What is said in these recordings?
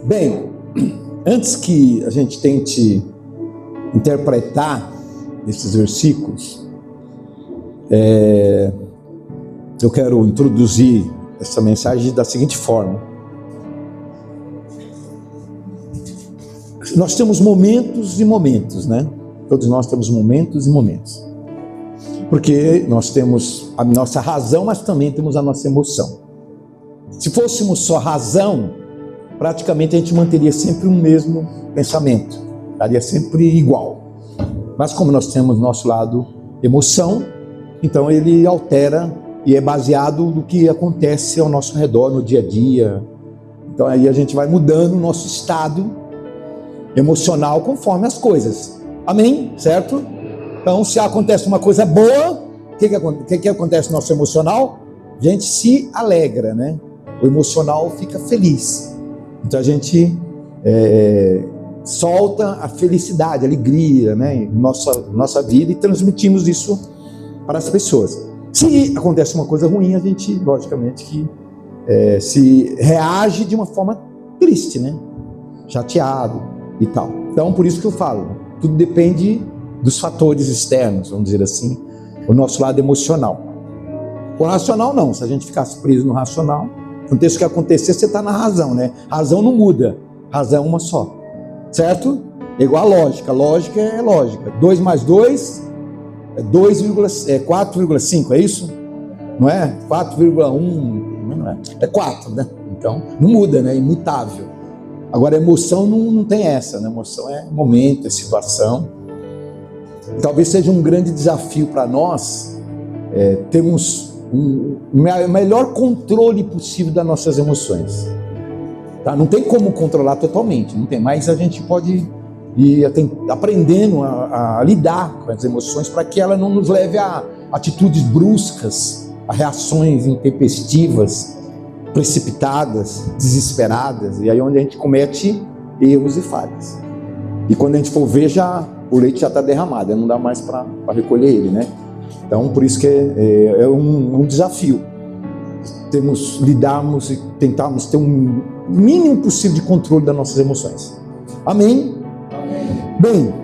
Bem, antes que a gente tente interpretar esses versículos, eu quero introduzir essa mensagem da seguinte forma. Nós temos momentos e momentos, né? Todos nós temos momentos e momentos. Porque nós temos a nossa razão, mas também temos a nossa emoção. Se fôssemos só razão, praticamente a gente manteria sempre o mesmo pensamento, estaria sempre igual. Mas como nós temos nosso lado emoção, então ele altera e é baseado no que acontece ao nosso redor no dia a dia. Então aí a gente vai mudando o nosso estado emocional conforme as coisas. Amém? Certo? Então se acontece uma coisa boa, o que acontece no nosso emocional? A gente se alegra, né? O emocional fica feliz. Então a gente solta a felicidade, a alegria, né, em nossa vida, e transmitimos isso para as pessoas. Se acontece uma coisa ruim, a gente, logicamente, que se reage de uma forma triste, né, chateado e tal. Então, por isso que eu falo, tudo depende dos fatores externos, vamos dizer assim, o nosso lado emocional. O racional não, se a gente ficasse preso no racional, aconteça o que acontecer, você está na razão, né? Razão não muda, razão é uma só, certo? É igual a lógica, lógica é lógica. 2 mais 2 é 4,5, é isso? Não é? 4,1, não é? É 4, né? Então, não muda, né? É imutável. Agora, a emoção não tem essa, né? A emoção é momento, é situação. Talvez seja um grande desafio para nós termos o melhor controle possível das nossas emoções, tá? Não tem como controlar totalmente, não tem, mas a gente pode ir aprendendo a lidar com as emoções para que ela não nos leve a atitudes bruscas, a reações intempestivas, precipitadas, desesperadas, e aí onde a gente comete erros e falhas. E quando a gente for ver, o leite já está derramado, não dá mais para recolher ele, né? Então, por isso que é um desafio. Lidarmos e tentarmos ter um mínimo possível de controle das nossas emoções. Amém? Amém. Bem,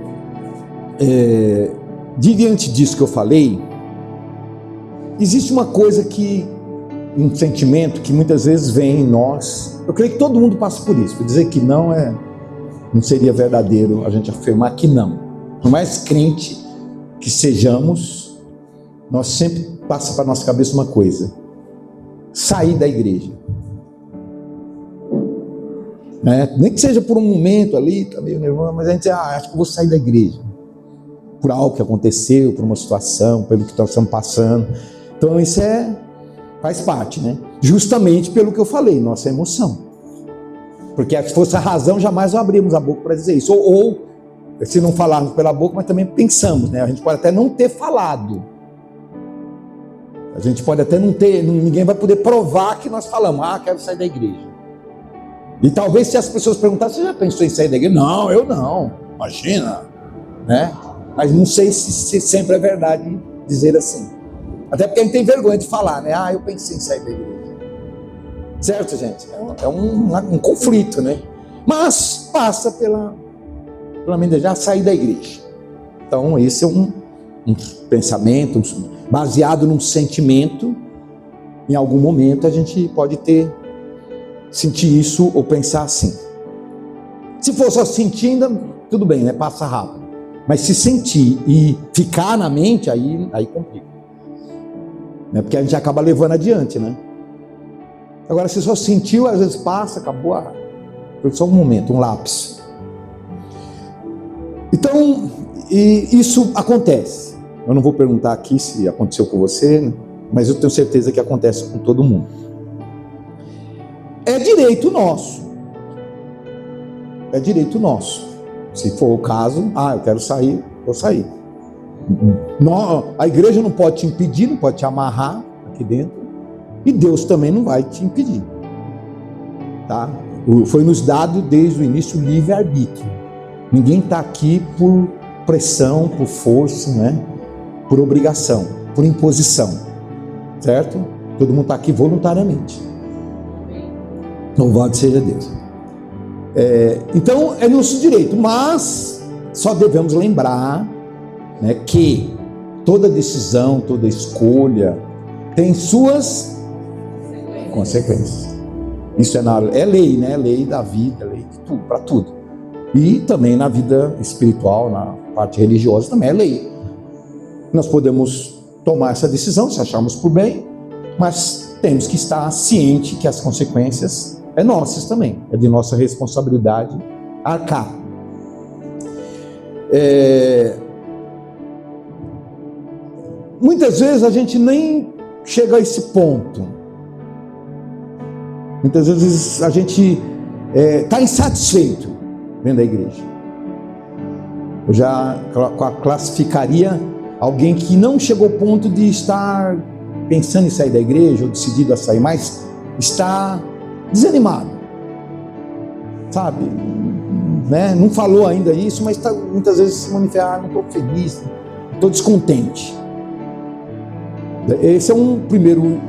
diante disso que eu falei, existe uma coisa um sentimento que muitas vezes vem em nós. Eu creio que todo mundo passa por isso. Por dizer que não seria verdadeiro a gente afirmar que não. Por mais crente que sejamos, nós sempre passa para nossa cabeça uma coisa: sair da igreja, né? Nem que seja por um momento ali, tá meio nervoso, mas a gente acho que eu vou sair da igreja por algo que aconteceu, por uma situação, pelo que nós estamos passando. Então isso faz parte, né? Justamente pelo que eu falei, nossa emoção, porque se fosse a razão, jamais abrimos a boca para dizer isso, ou se não falarmos pela boca, mas também pensamos, né? A gente pode até não ter falado. A gente pode até não ter, ninguém vai poder provar que nós falamos, quero sair da igreja. E talvez se as pessoas perguntassem, você já pensou em sair da igreja? Não, eu não, imagina, né? Mas não sei se sempre é verdade dizer assim. Até porque a gente tem vergonha de falar, né? Eu pensei em sair da igreja. Certo, gente? É um conflito, né? Mas passa pela mente já sair da igreja. Então esse é um pensamento baseado num sentimento. Em algum momento a gente pode sentir isso ou pensar assim. Se for só sentir, ainda tudo bem, né? Passa rápido. Mas se sentir e ficar na mente, aí complica, né? Porque a gente acaba levando adiante, né? Agora, se só sentiu, às vezes passa, acabou, foi só um momento, um lapso. Então, isso acontece. Eu não vou perguntar aqui se aconteceu com você, né? Mas eu tenho certeza que acontece com todo mundo. É direito nosso. É direito nosso. Se for o caso, eu quero sair, vou sair. A igreja não pode te impedir, não pode te amarrar aqui dentro. E Deus também não vai te impedir. Tá? Foi nos dado desde o início o livre-arbítrio. Ninguém está aqui por pressão, por força, né? Por obrigação, por imposição, certo? Todo mundo está aqui voluntariamente. Louvado seja Deus. Então é nosso direito, mas só devemos lembrar, né, que toda decisão, toda escolha tem suas consequências. Isso é lei, né? Lei da vida, lei de tudo, para tudo. E também na vida espiritual, na parte religiosa também é lei. Nós podemos tomar essa decisão se acharmos por bem, mas temos que estar ciente que as consequências é nossas também, é de nossa responsabilidade arcar. Muitas vezes a gente nem chega a esse ponto. Muitas vezes a gente está insatisfeito dentro da igreja. Eu já classificaria alguém que não chegou ao ponto de estar pensando em sair da igreja ou decidido a sair, mas está desanimado, sabe? Né? Não falou ainda isso, mas muitas vezes se manifesta: não estou feliz, estou descontente. Esse é um primeiro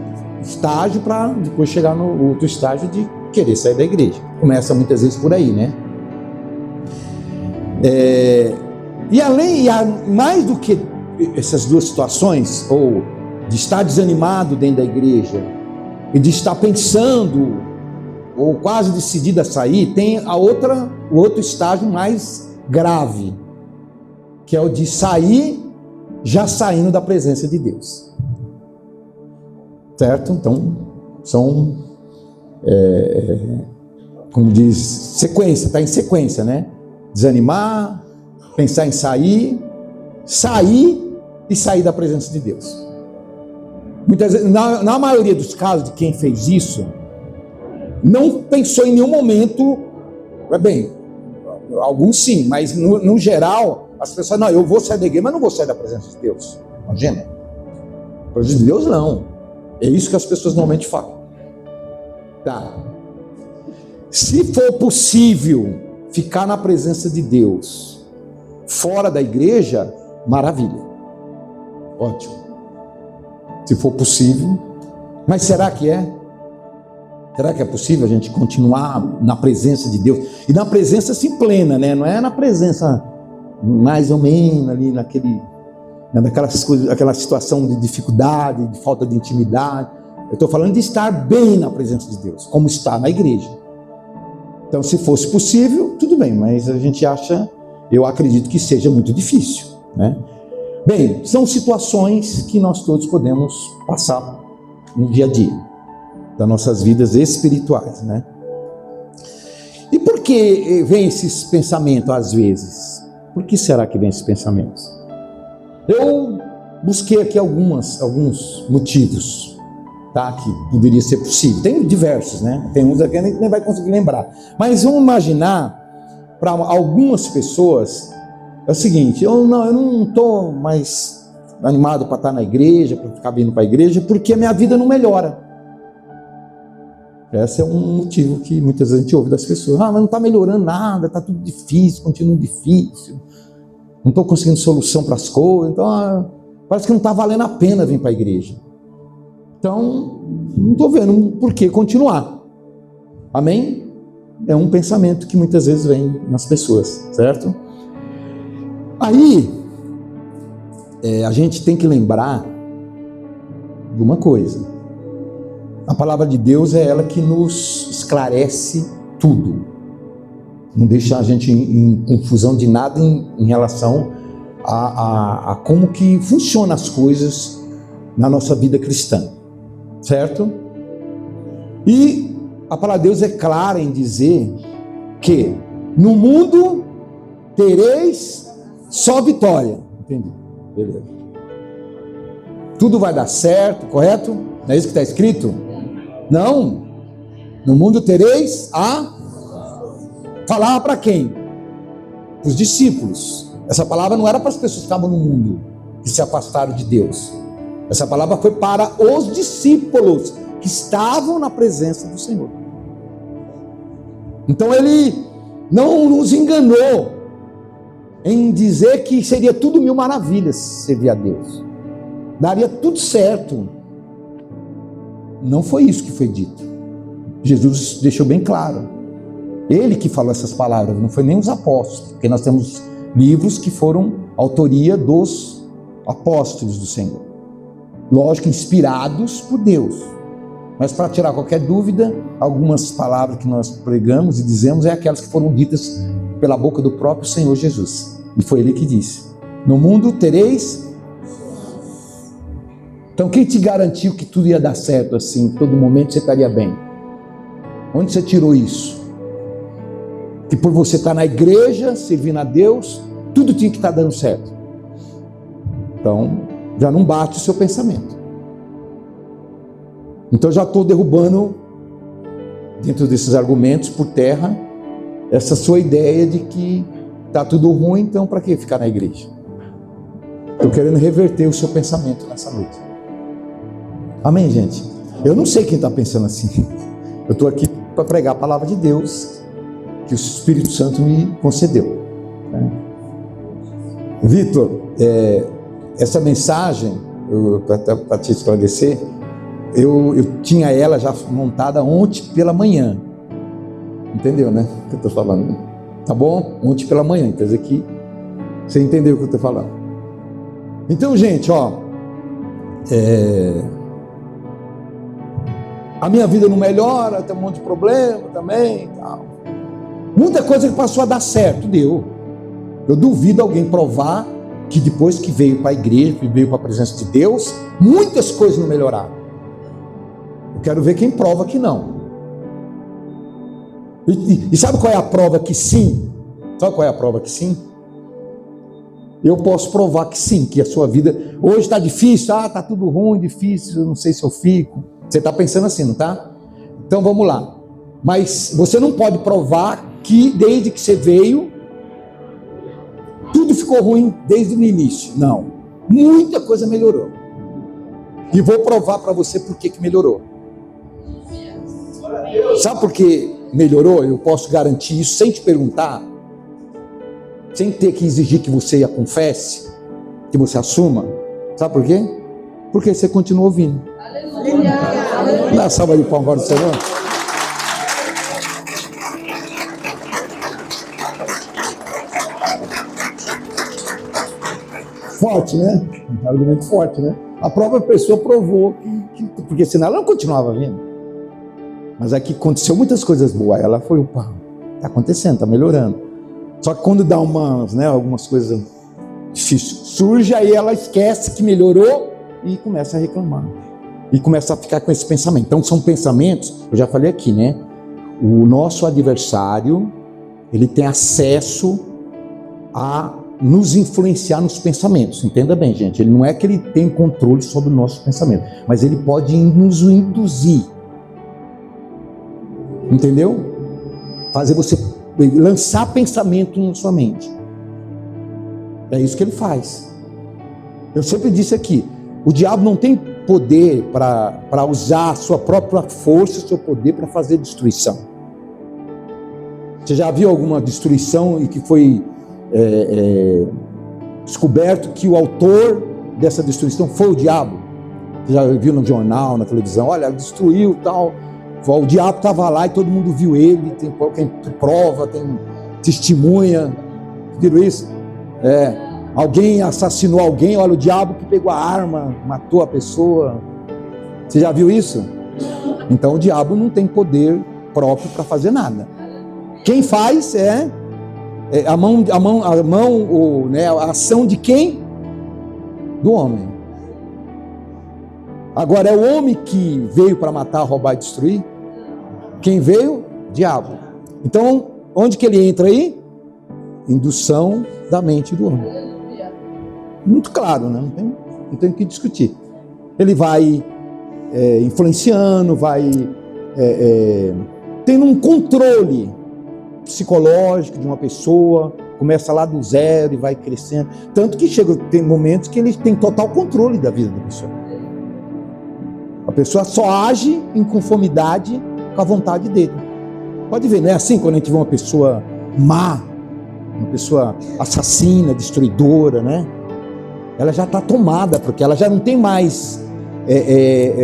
estágio para depois chegar no outro estágio de querer sair da igreja. Começa muitas vezes por aí, né? Mais do que essas duas situações, ou de estar desanimado dentro da igreja e de estar pensando ou quase decidido a sair, tem o outro estágio mais grave, que é o de sair já saindo da presença de Deus. Certo? Então, são, como diz, sequência, está em sequência, né? Desanimar, pensar em sair e sair da presença de Deus. Muitas vezes, na maioria dos casos de quem fez isso, não pensou em nenhum momento, alguns sim, mas no geral, as pessoas, não, eu vou sair da igreja, mas não vou sair da presença de Deus. Imagina. A presença de Deus não. É isso que as pessoas normalmente falam. Tá. Se for possível ficar na presença de Deus fora da igreja, maravilha. Ótimo. Se for possível. Mas será que é? Será que é possível a gente continuar na presença de Deus? E na presença assim plena, né? Não é na presença mais ou menos ali naquela situação de dificuldade, de falta de intimidade. Eu estou falando de estar bem na presença de Deus, como está na igreja. Então, se fosse possível, tudo bem, mas eu acredito que seja muito difícil, né? Bem, são situações que nós todos podemos passar no dia a dia, das nossas vidas espirituais, né? E por que vem esses pensamentos às vezes? Por que será que vem esses pensamentos? Eu busquei aqui alguns motivos, tá? Que poderia ser possível. Tem diversos, né? Tem uns aqui que a gente nem vai conseguir lembrar. Mas vamos imaginar, para algumas pessoas, é o seguinte: eu não estou mais animado para estar na igreja, para ficar vindo para a igreja, porque a minha vida não melhora. Esse é um motivo que muitas vezes a gente ouve das pessoas. Mas não está melhorando nada, está tudo difícil, continua difícil. Não estou conseguindo solução para as coisas, então parece que não está valendo a pena vir para a igreja. Então, não estou vendo por que continuar. Amém? É um pensamento que muitas vezes vem nas pessoas, certo? Aí, a gente tem que lembrar de uma coisa. A palavra de Deus é ela que nos esclarece tudo. Não deixa a gente em confusão de nada em relação a como que funcionam as coisas na nossa vida cristã, certo? E a palavra de Deus é clara em dizer que no mundo tereis só vitória. Entendi? Beleza. Tudo vai dar certo, correto? Não é isso que está escrito? Não. No mundo tereis Falava para quem? Para os discípulos. Essa palavra não era para as pessoas que estavam no mundo, que se afastaram de Deus. Essa palavra foi para os discípulos que estavam na presença do Senhor. Então ele não nos enganou em dizer que seria tudo mil maravilhas servir a Deus. Daria tudo certo. Não foi isso que foi dito. Jesus deixou bem claro. Ele que falou essas palavras, não foi nem os apóstolos, porque nós temos livros que foram autoria dos apóstolos do Senhor. Lógico, inspirados por Deus. Mas para tirar qualquer dúvida, algumas palavras que nós pregamos e dizemos é aquelas que foram ditas pela boca do próprio Senhor Jesus. E foi Ele que disse: no mundo tereis. Então quem te garantiu que tudo ia dar certo assim, todo momento você estaria bem? Onde você tirou isso? Que por você estar na igreja, servindo a Deus, tudo tinha que estar dando certo. Então, já não bate o seu pensamento. Então, já estou derrubando, dentro desses argumentos, por terra, essa sua ideia de que está tudo ruim, então para que ficar na igreja? Estou querendo reverter o seu pensamento nessa noite. Amém, gente? Eu não sei quem está pensando assim. Eu estou aqui para pregar a palavra de Deus, que o Espírito Santo me concedeu. Vitor, essa mensagem, para te esclarecer, eu tinha ela já montada ontem pela manhã. Entendeu, né? O que eu estou falando? Tá bom? Ontem pela manhã, quer dizer que você entendeu o que eu estou falando. Então, gente, a minha vida não melhora, tem um monte de problema também, tal. Muita coisa que passou a dar certo, deu. Eu duvido alguém provar que depois que veio para a igreja, que veio para a presença de Deus, muitas coisas não melhoraram. Eu quero ver quem prova que não. E sabe qual é a prova que sim? Sabe qual é a prova que sim? Eu posso provar que sim, que a sua vida hoje está difícil, está tudo ruim, difícil, eu não sei se eu fico. Você está pensando assim, não está? Então vamos lá. Mas você não pode provar que desde que você veio, tudo ficou ruim desde o início. Não. Muita coisa melhorou. E vou provar para você por que melhorou. Sabe por que melhorou? Eu posso garantir isso sem te perguntar, sem ter que exigir que você a confesse, que você assuma. Sabe por quê? Porque você continua ouvindo. Dá uma salva de palmas agora do Senhor. Forte, né? Um argumento forte, né? A própria pessoa provou porque senão ela não continuava vindo. Mas aqui aconteceu muitas coisas boas. Ela foi, opa, está acontecendo, está melhorando. Só que quando dá algumas coisas difíceis, surge, aí ela esquece que melhorou e começa a reclamar. E começa a ficar com esse pensamento. Então são pensamentos, eu já falei aqui, né? O nosso adversário, ele tem acesso a nos influenciar nos pensamentos. Entenda bem, gente. Ele não é que ele tem controle sobre o nosso pensamento, mas ele pode nos induzir. Entendeu? Fazer você lançar pensamento na sua mente. É isso que ele faz. Eu sempre disse aqui, o diabo não tem poder para usar a sua própria força, o seu poder para fazer destruição. Você já viu alguma destruição e que foi descoberto que o autor dessa destruição foi o diabo? Você já viu no jornal, na televisão, olha, destruiu tal, o diabo estava lá e todo mundo viu ele, tem prova, tem testemunha. Viram isso? Alguém assassinou alguém, olha, o diabo que pegou a arma, matou a pessoa. Você já viu isso? Então o diabo não tem poder próprio para fazer nada. Quem faz a ação de quem? Do homem. Agora é o homem que veio para matar, roubar e destruir? Quem veio? Diabo. Então, onde que ele entra aí? Indução da mente do homem. Muito claro, né? Não tem o que discutir. Ele vai influenciando, vai tendo um controle psicológico de uma pessoa, começa lá do zero e vai crescendo. Tanto que tem momentos que ele tem total controle da vida da pessoa. A pessoa só age em conformidade com a vontade dele. Pode ver, não é assim quando a gente vê uma pessoa má, uma pessoa assassina, destruidora, né? Ela já está tomada, porque ela já não tem mais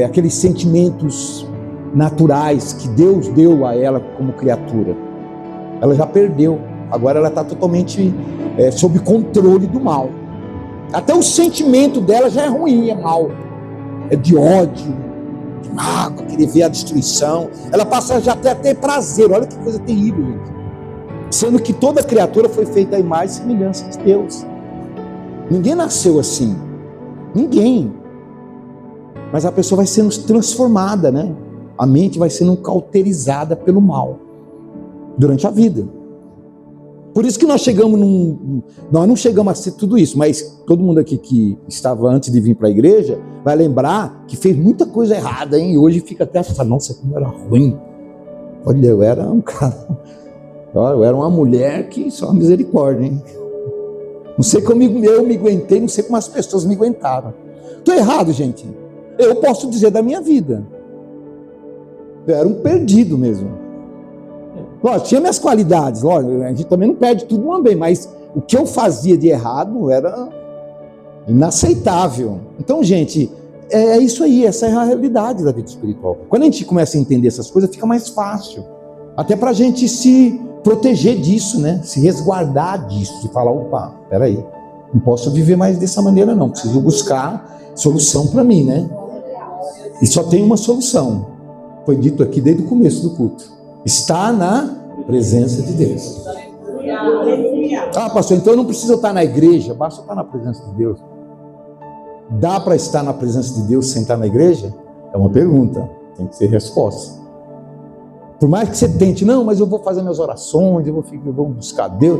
aqueles sentimentos naturais que Deus deu a ela como criatura. ela já perdeu. Agora ela está totalmente sob controle do mal. Até o sentimento dela já é ruim, é mal. É de ódio, de mágoa, querer ver a destruição. Ela passa já até a ter prazer. Olha que coisa terrível, gente. Sendo que toda criatura foi feita à imagem e semelhança de Deus. Ninguém nasceu assim. Ninguém. Mas a pessoa vai sendo transformada, né? A mente vai sendo cauterizada pelo mal durante a vida. Por isso que nós não chegamos a ser tudo isso, mas todo mundo aqui que estava antes de vir para a igreja vai lembrar que fez muita coisa errada, hein? E hoje fica até falando, nossa, como era ruim. Olha, eu era um cara, eu era uma mulher que só misericórdia, hein? Não sei como eu me aguentei, não sei como as pessoas me aguentaram. Estou errado, gente. Eu posso dizer da minha vida. Eu era um perdido mesmo. Lógico, tinha minhas qualidades, lógico, a gente também não perde tudo uma vez, mas o que eu fazia de errado era inaceitável. Então, gente, é isso aí, essa é a realidade da vida espiritual. Quando a gente começa a entender essas coisas, fica mais fácil. Até para a gente se proteger disso, né? Se resguardar disso, e falar, opa, peraí, não posso viver mais dessa maneira não, preciso buscar solução para mim, né? E só tem uma solução, foi dito aqui desde o começo do culto, está na presença de Deus. Ah, pastor, então eu não preciso estar na igreja, basta estar na presença de Deus. Dá para estar na presença de Deus sem estar na igreja? É uma pergunta, tem que ser resposta. Por mais que você tente, não, mas eu vou fazer minhas orações, eu vou buscar Deus.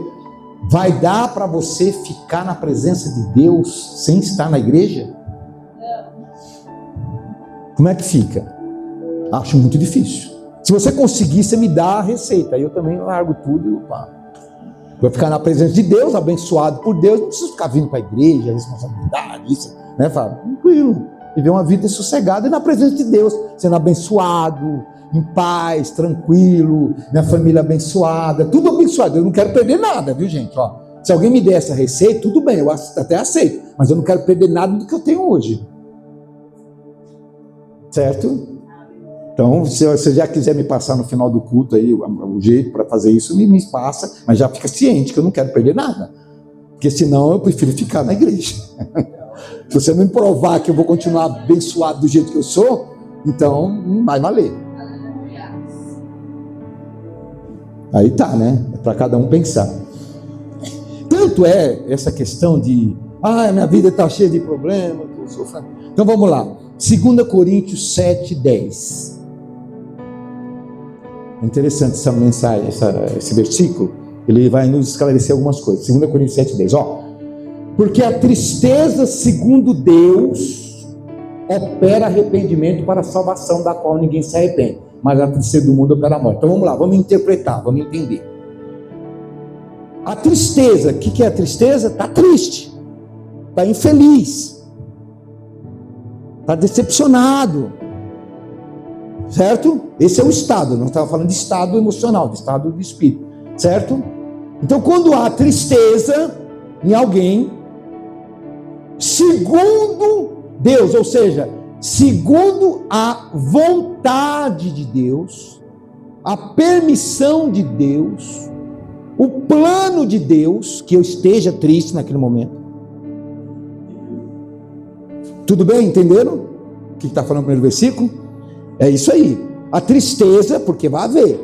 Vai dar para você ficar na presença de Deus sem estar na igreja? Como é que fica? Acho muito difícil. Se você conseguir, você me dá a receita. Aí eu também largo tudo e vou ficar na presença de Deus, abençoado por Deus. Não preciso ficar vindo para a igreja, responsabilidade, isso, né? Fala, tranquilo. Viver uma vida sossegada e na presença de Deus, sendo abençoado, em paz, tranquilo, minha família abençoada, tudo abençoado. Eu não quero perder nada, viu, gente? Ó, se alguém me der essa receita, tudo bem, eu até aceito, mas eu não quero perder nada do que eu tenho hoje. Certo? Então, se você já quiser me passar no final do culto aí o jeito para fazer isso, me passa, mas já fica ciente que eu não quero perder nada, porque senão eu prefiro ficar na igreja. Se você não me provar que eu vou continuar abençoado do jeito que eu sou, então não vai valer. Aí tá, né? É para cada um pensar. Tanto é essa questão de, minha vida está cheia de problemas. Então vamos lá. 2 Coríntios 7:10. É interessante essa mensagem, esse versículo. Ele vai nos esclarecer algumas coisas. 2 Coríntios 7:10. Porque a tristeza, segundo Deus, opera arrependimento para a salvação, da qual ninguém se arrepende, mas a tristeza do mundo opera a morte. Então vamos lá, vamos interpretar, vamos entender. A tristeza, o que é a tristeza? Está triste, está infeliz, está decepcionado, certo? Esse é o estado, não estava falando de estado emocional, de estado do espírito, certo? Então quando há tristeza em alguém, segundo Deus, ou seja, segundo a vontade de Deus, a permissão de Deus, o plano de Deus, que eu esteja triste naquele momento. Tudo bem? Entenderam o que está falando no primeiro versículo? É isso aí. A tristeza, porque vai haver.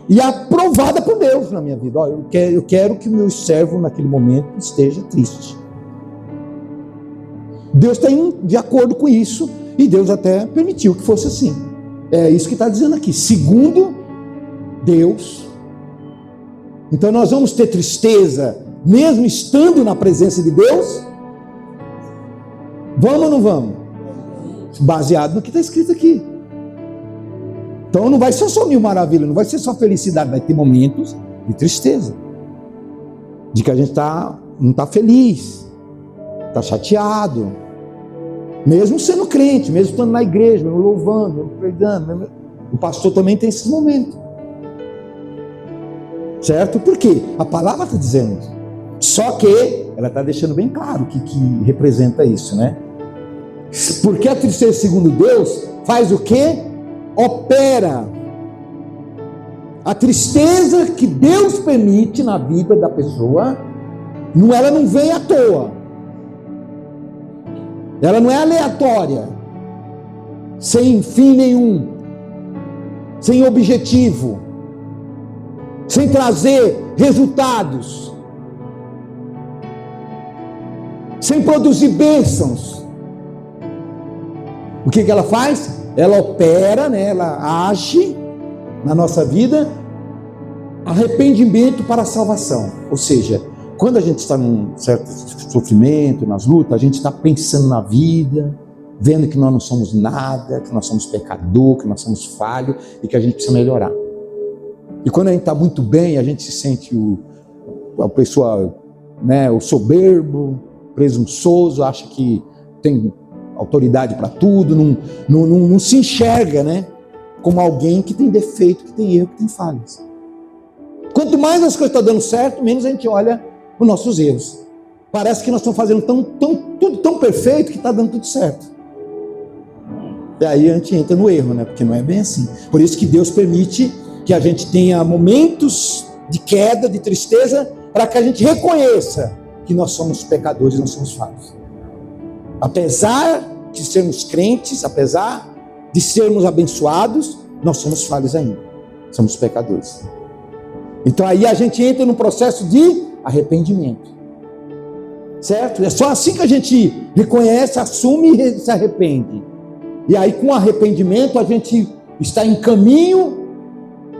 E aprovada por Deus na minha vida. Eu quero que o meu servo naquele momento esteja triste. Deus está de acordo com isso, e Deus até permitiu que fosse assim. É isso que está dizendo aqui, segundo Deus. Então nós vamos ter tristeza, mesmo estando na presença de Deus? Vamos ou não vamos? Baseado no que está escrito aqui. Então não vai ser só mil maravilhas, não vai ser só felicidade, vai ter momentos de tristeza, de que a gente não está feliz, está chateado, mesmo sendo crente, mesmo estando na igreja, mesmo louvando, mesmo pregando, o pastor também tem esses momentos, certo? Por quê? A palavra está dizendo isso, só que ela está deixando bem claro o que representa isso, né? Porque a tristeza, segundo Deus, faz o quê? Opera A tristeza que Deus permite na vida da pessoa, ela não vem à toa. Ela não é aleatória, sem fim nenhum, sem objetivo, sem trazer resultados, sem produzir bênçãos. O que ela faz? Ela opera, né? Ela age na nossa vida, arrependimento para a salvação. Ou seja, quando a gente está num certo sofrimento, nas lutas, a gente está pensando na vida, vendo que nós não somos nada, que nós somos pecador, que nós somos falhos e que a gente precisa melhorar. E quando a gente está muito bem, a gente se sente a pessoa, né, o soberbo, presunçoso, acha que tem autoridade para tudo, não se enxerga, né, como alguém que tem defeito, que tem erro, que tem falhas. Quanto mais as coisas estão dando certo, menos a gente olha os nossos erros. Parece que nós estamos fazendo tudo tão perfeito que está dando tudo certo. E aí a gente entra no erro, né? Porque não é bem assim. Por isso que Deus permite que a gente tenha momentos de queda, de tristeza, para que a gente reconheça que nós somos pecadores, nós somos falhos. Apesar de sermos crentes, apesar de sermos abençoados, nós somos falhos ainda. Somos pecadores. Então aí a gente entra no processo de arrependimento. Certo? É só assim que a gente reconhece, assume e se arrepende. E aí com arrependimento a gente está em caminho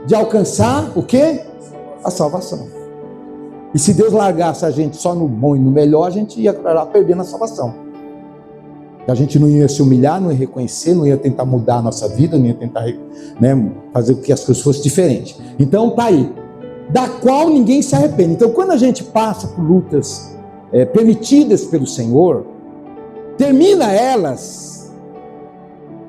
de alcançar o quê? A salvação. E se Deus largasse a gente só no bom e no melhor, a gente ia acabar perdendo a salvação. A gente não ia se humilhar, não ia reconhecer, não ia tentar mudar a nossa vida, não ia tentar, né, fazer com que as coisas fossem diferentes. Então tá aí, da qual ninguém se arrepende. Então quando a gente passa por lutas permitidas pelo Senhor, termina elas,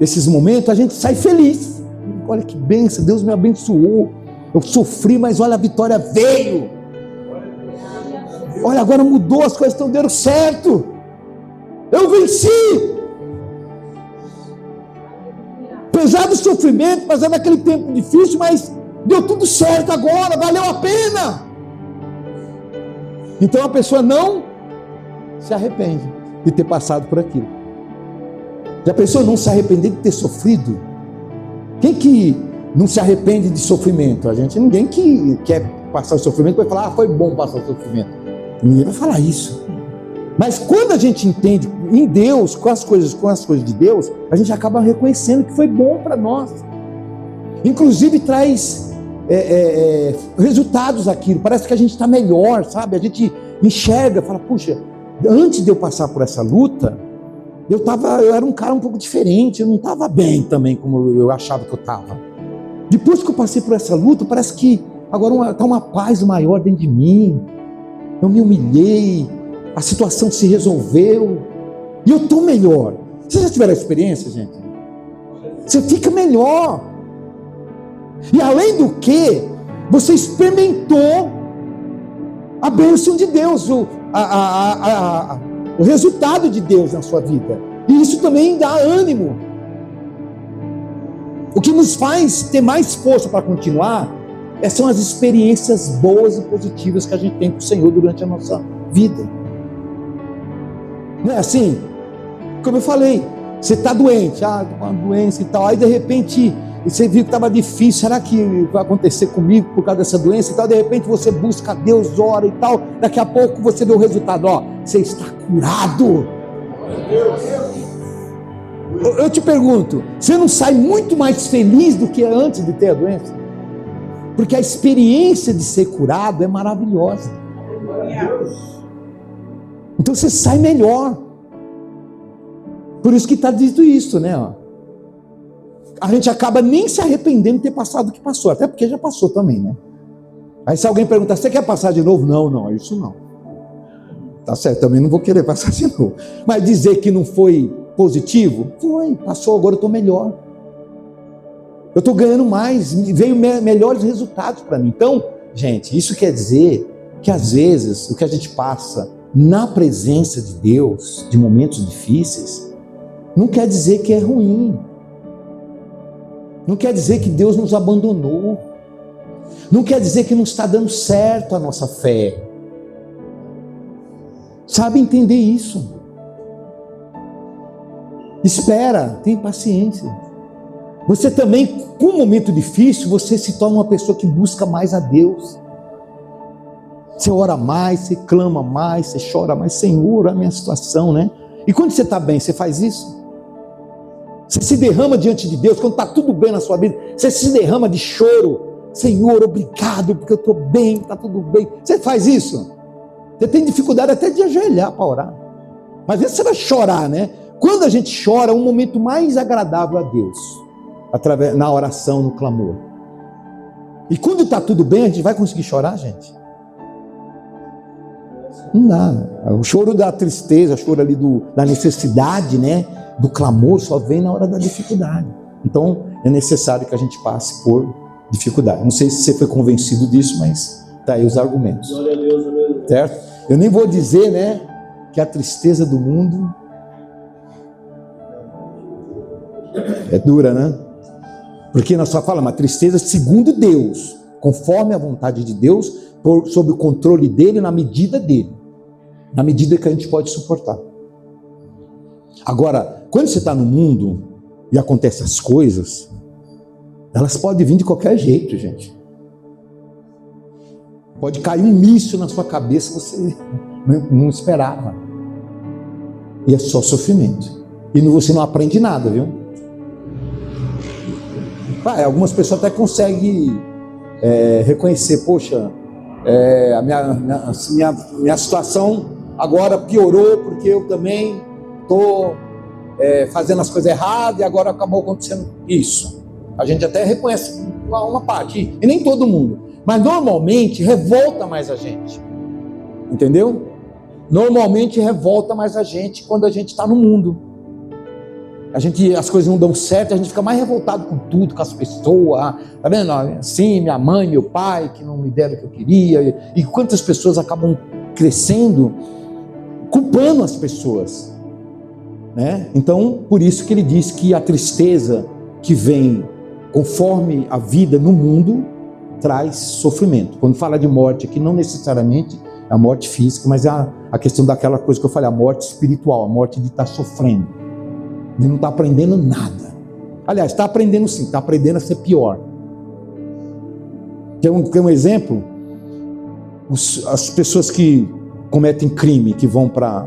esses momentos, a gente sai feliz. Olha que bênção, Deus me abençoou. Eu sofri, mas olha, a vitória veio. Olha, agora mudou, as coisas estão dando certo. Eu venci. Apesar do sofrimento, apesar daquele tempo difícil, mas deu tudo certo agora, valeu a pena. Então a pessoa não se arrepende de ter passado por aquilo. Já pensou não se arrepender de ter sofrido? Quem que não se arrepende de sofrimento? Ninguém que quer passar o sofrimento vai falar, foi bom passar o sofrimento. Ninguém vai falar isso. Mas quando a gente entende em Deus, com as coisas de Deus, a gente acaba reconhecendo que foi bom para nós. Inclusive traz resultados aquilo. Parece que a gente está melhor, sabe? A gente enxerga, fala, puxa, antes de eu passar por essa luta, eu era um cara um pouco diferente, eu não estava bem também como eu achava que eu estava. Depois que eu passei por essa luta, parece que agora está uma paz maior dentro de mim. Eu me humilhei, a situação se resolveu e eu estou melhor. Vocês já tiveram a experiência, gente? Você fica melhor. E além do que, você experimentou a bênção de Deus, o resultado de Deus na sua vida. E isso também dá ânimo. O que nos faz ter mais força para continuar são as experiências boas e positivas que a gente tem com o Senhor durante a nossa vida. Não é assim? Como eu falei, você está doente, uma doença e tal, aí de repente você viu que estava difícil, será que vai acontecer comigo por causa dessa doença e tal? De repente você busca a Deus, ora e tal, daqui a pouco você vê o resultado, você está curado. Eu te pergunto, você não sai muito mais feliz do que antes de ter a doença? Porque a experiência de ser curado é maravilhosa. Então você sai melhor. Por isso que está dito isso, né? A gente acaba nem se arrependendo de ter passado o que passou, até porque já passou também, né? Aí se alguém perguntar, você quer passar de novo? Não, isso não. Tá certo, também não vou querer passar de novo. Mas dizer que não foi positivo? Foi, passou, agora eu estou melhor. Eu estou ganhando mais, veio melhores resultados para mim. Então, gente, isso quer dizer que às vezes o que a gente passa na presença de Deus, de momentos difíceis, não quer dizer que é ruim. Não quer dizer que Deus nos abandonou. Não quer dizer que não está dando certo a nossa fé. Sabe entender isso. Espera, tem paciência. Você também, com um momento difícil, você se torna uma pessoa que busca mais a Deus. Você ora mais, você clama mais, você chora mais. Senhor, a minha situação, né? E quando você está bem, você faz isso? Você se derrama diante de Deus, quando está tudo bem na sua vida, você se derrama de choro. Senhor, obrigado, porque eu estou bem, está tudo bem. Você faz isso? Você tem dificuldade até de ajoelhar para orar. Mas às vezes você vai chorar, né? Quando a gente chora, é um momento mais agradável a Deus, na oração, no clamor. E quando está tudo bem, a gente vai conseguir chorar, gente? Não dá. O choro da tristeza, o choro ali da necessidade, né? Do clamor, só vem na hora da dificuldade. Então, é necessário que a gente passe por dificuldade. Não sei se você foi convencido disso, mas tá aí os argumentos. Glória a Deus, certo? Eu nem vou dizer, né, que a tristeza do mundo é dura, né? Porque nós só falamos, a tristeza segundo Deus, conforme a vontade de Deus, sob o controle dele, na medida dele, na medida que a gente pode suportar. Agora, quando você está no mundo e acontecem as coisas, elas podem vir de qualquer jeito, gente. Pode cair um míssil na sua cabeça, você não esperava. E é só sofrimento. E você não aprende nada, viu? Algumas pessoas até conseguem reconhecer, poxa, a minha situação agora piorou porque eu também estou fazendo as coisas erradas e agora acabou acontecendo isso. A gente até reconhece uma parte, e nem todo mundo, mas normalmente revolta mais a gente, entendeu? Normalmente revolta mais a gente quando a gente está no mundo. As coisas não dão certo, a gente fica mais revoltado com tudo, com as pessoas, tá vendo? Assim, minha mãe, meu pai, que não me deram o que eu queria, e quantas pessoas acabam crescendo, culpando as pessoas, né? Então, por isso que ele diz que a tristeza que vem conforme a vida no mundo traz sofrimento. Quando fala de morte aqui, não necessariamente é a morte física, mas é a questão daquela coisa que eu falei, a morte espiritual, a morte de estar sofrendo, de não estar aprendendo nada. Aliás, está aprendendo sim, está aprendendo a ser pior. Quer um exemplo? As pessoas que cometem crime, que vão para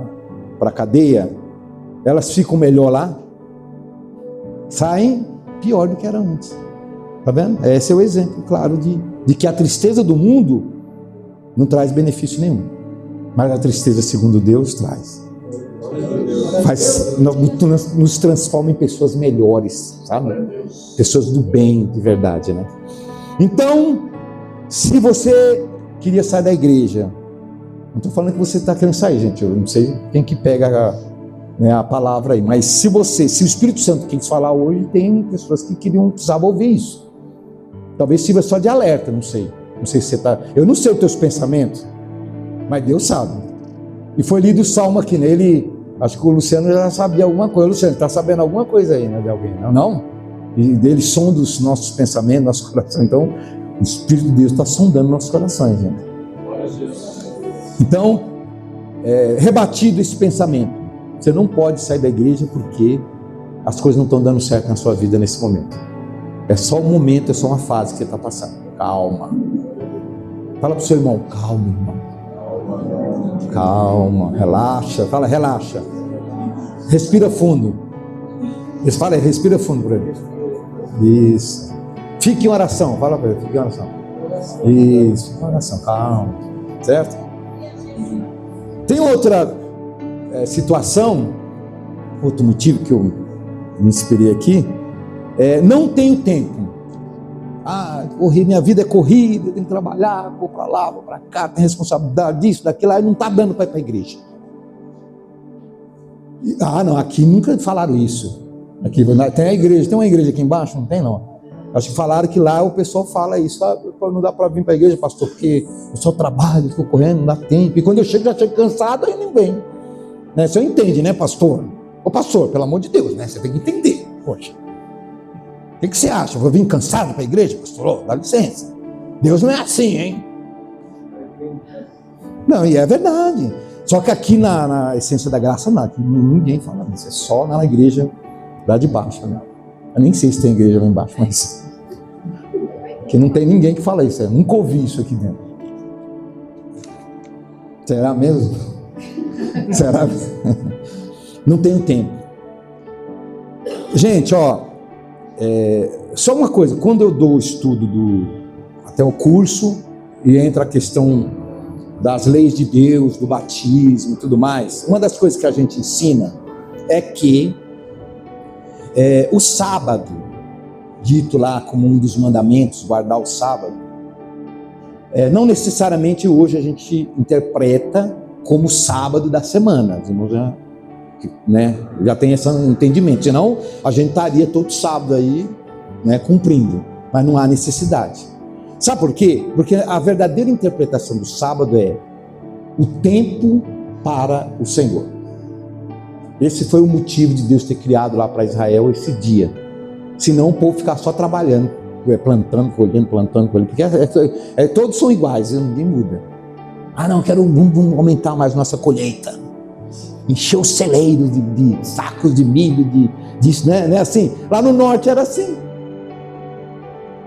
a cadeia, elas ficam melhor lá? Saem pior do que era antes. Tá vendo? Esse é o exemplo, claro, de que a tristeza do mundo não traz benefício nenhum. Mas a tristeza, segundo Deus, traz. Nos transforma em pessoas melhores, sabe? Pessoas do bem, de verdade, né? Então, se você queria sair da igreja, não estou falando que você está querendo sair, gente. Eu não sei quem que pega a palavra aí, mas se o Espírito Santo quis falar hoje, tem pessoas que precisavam ouvir isso. Talvez sirva só de alerta, não sei se você está. Eu não sei os teus pensamentos, mas Deus sabe. E foi lido o salmo aqui, né? Acho que o Luciano já sabia alguma coisa. Luciano, está sabendo alguma coisa aí, né, de alguém? Não? E dele sonda os nossos pensamentos, nosso coração. Então, o Espírito de Deus está sondando nossos corações, gente. Então, rebatido esse pensamento, você não pode sair da igreja porque as coisas não estão dando certo na sua vida nesse momento. É só um momento, é só uma fase que você está passando. Calma. Fala para o seu irmão, calma, irmão. Calma, relaxa. Fala, relaxa. Respira fundo. Fala, respira fundo para ele. Isso. Fique em oração. Fala para ele, fique em oração. Isso, fique em oração, calma. Certo? Tem outra situação, outro motivo que eu me inspirei aqui, não tenho tempo. Minha vida é corrida, eu tenho que trabalhar, vou para lá, vou para cá, tenho responsabilidade disso, daquilo, aí não está dando para ir para a igreja. Não, aqui nunca falaram isso. Aqui tem uma igreja aqui embaixo? Não tem, não. Acho que falaram que lá o pessoal fala isso, não dá para vir para a igreja, pastor, porque eu só trabalho, estou correndo, não dá tempo, e quando eu chego, já chego cansado, aí não vem. Né? Você entende, né, pastor? Ô pastor, pelo amor de Deus, né? Você tem que entender. Poxa, o que você acha? Eu vou vir cansado para a igreja, pastor? Dá licença. Deus não é assim, hein? Não, e é verdade. Só que aqui na Essência da Graça, não, aqui ninguém fala isso. É só na igreja lá de baixo, né? Eu nem sei se tem igreja lá embaixo, mas... que não tem ninguém que fala isso. Eu nunca ouvi isso aqui dentro. Será mesmo? Será? Não tenho tempo. Gente, ó, só uma coisa, quando eu dou o estudo até o curso e entra a questão das leis de Deus, do batismo e tudo mais, uma das coisas que a gente ensina é que o sábado, dito lá como um dos mandamentos, guardar o sábado, não necessariamente hoje a gente interpreta como sábado da semana, já tem esse entendimento, senão a gente estaria todo sábado aí, cumprindo, mas não há necessidade. Sabe por quê? Porque a verdadeira interpretação do sábado é o tempo para o Senhor. Esse foi o motivo de Deus ter criado lá para Israel esse dia, senão o povo ficar só trabalhando, plantando, colhendo, porque todos são iguais, ninguém muda. Não, vamos aumentar mais nossa colheita, encher os celeiros de sacos de milho, disso, né? Não é assim? Lá no norte era assim,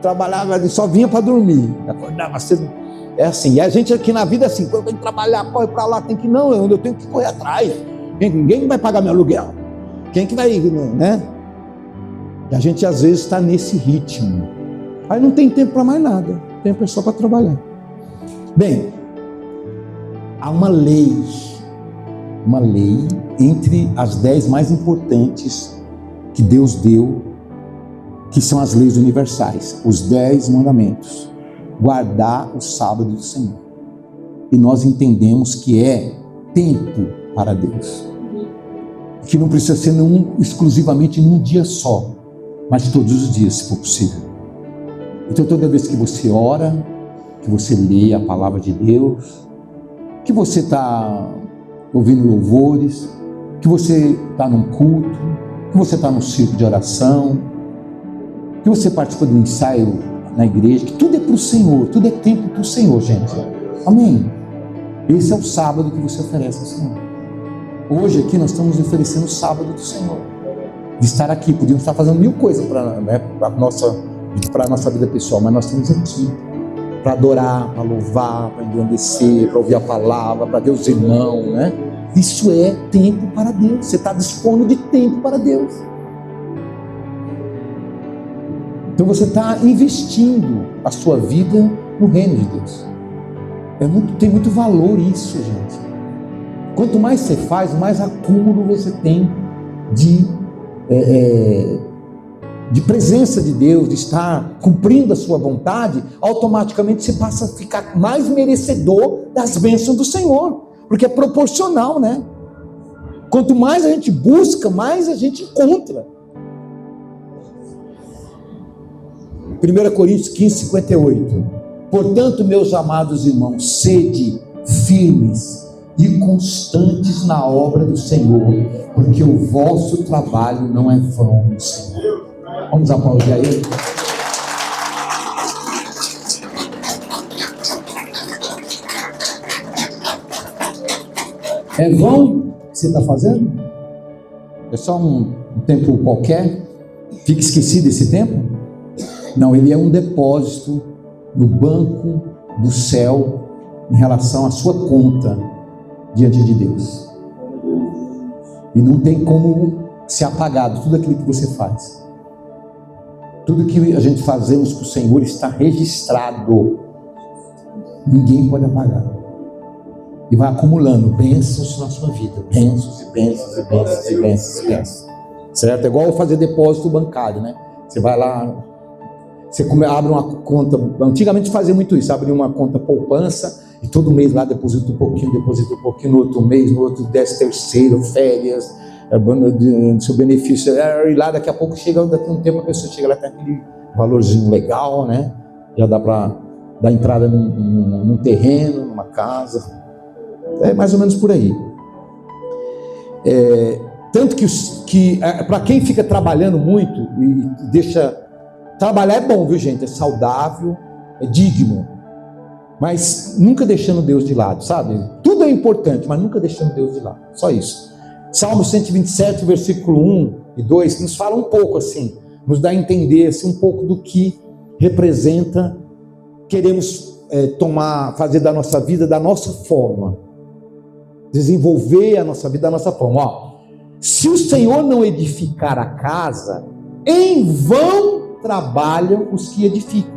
trabalhava, só vinha para dormir, acordava cedo, é assim. E a gente aqui na vida é assim, quando tem que trabalhar, corre para lá, eu tenho que correr atrás, ninguém vai pagar meu aluguel, quem que vai, né? E a gente às vezes está nesse ritmo, aí não tem tempo para mais nada, tempo é só para trabalhar. Bem, há uma lei entre as 10 mais importantes que Deus deu, que são as leis universais, os 10 mandamentos, guardar o sábado do Senhor. E nós entendemos que é tempo para Deus, que não precisa ser exclusivamente num dia só, mas todos os dias, se for possível. Então toda vez que você ora, que você lê a palavra de Deus, que você está ouvindo louvores, que você está num culto, que você está num círculo de oração, que você participa de um ensaio na igreja, que tudo é para o Senhor, tudo é tempo para o Senhor, gente. Amém? Esse é o sábado que você oferece ao Senhor. Hoje aqui nós estamos oferecendo o sábado do Senhor, de estar aqui. Podíamos estar fazendo 1000 coisas para a nossa vida pessoal, mas nós estamos aqui para adorar, para louvar, para engrandecer, para ouvir a palavra, para ver os irmãos, né? Isso é tempo para Deus. Você está dispondo de tempo para Deus. Então você está investindo a sua vida no reino de Deus. Tem muito valor isso, gente. Quanto mais você faz, mais acúmulo você tem de presença de Deus, de estar cumprindo a sua vontade. Automaticamente você passa a ficar mais merecedor das bênçãos do Senhor, porque é proporcional, né? Quanto mais a gente busca, mais a gente encontra. 1 Coríntios 15, 58. Portanto, meus amados irmãos, sede firmes e constantes na obra do Senhor, porque o vosso trabalho não é vão no Senhor. Vamos aplaudir a Ele. É vão o que você está fazendo? É só um tempo qualquer? Fica esquecido esse tempo? Não, ele é um depósito no banco do céu em relação à sua conta diante de Deus. E não tem como ser apagado tudo aquilo que você faz. Tudo que a gente fazemos para o Senhor está registrado. Ninguém pode apagar. E vai acumulando bênçãos na sua vida. Bênçãos e bênçãos e bênçãos e bênçãos e bênçãos. Certo? É igual fazer depósito bancário, né? Você vai lá, você abre uma conta. Antigamente fazia muito isso. Abria uma conta poupança e todo mês lá deposita um pouquinho no outro mês, no outro 13º, férias, seu benefício. E lá daqui a pouco daqui a um tempo a pessoa chega lá, tem aquele valorzinho legal, né? Já dá para dar entrada num terreno, numa casa. É mais ou menos por aí. Tanto que para quem fica trabalhando muito e deixa... Trabalhar é bom, viu, gente? É saudável, é digno, mas nunca deixando Deus de lado, sabe? Tudo é importante, mas nunca deixando Deus de lado, só isso. Salmo 127, versículo 1 e 2, nos fala um pouco assim, nos dá a entender assim, um pouco do que representa, queremos fazer da nossa vida da nossa forma, desenvolver a nossa vida da nossa forma. Ó, se o Senhor não edificar a casa, em vão trabalham os que edificam.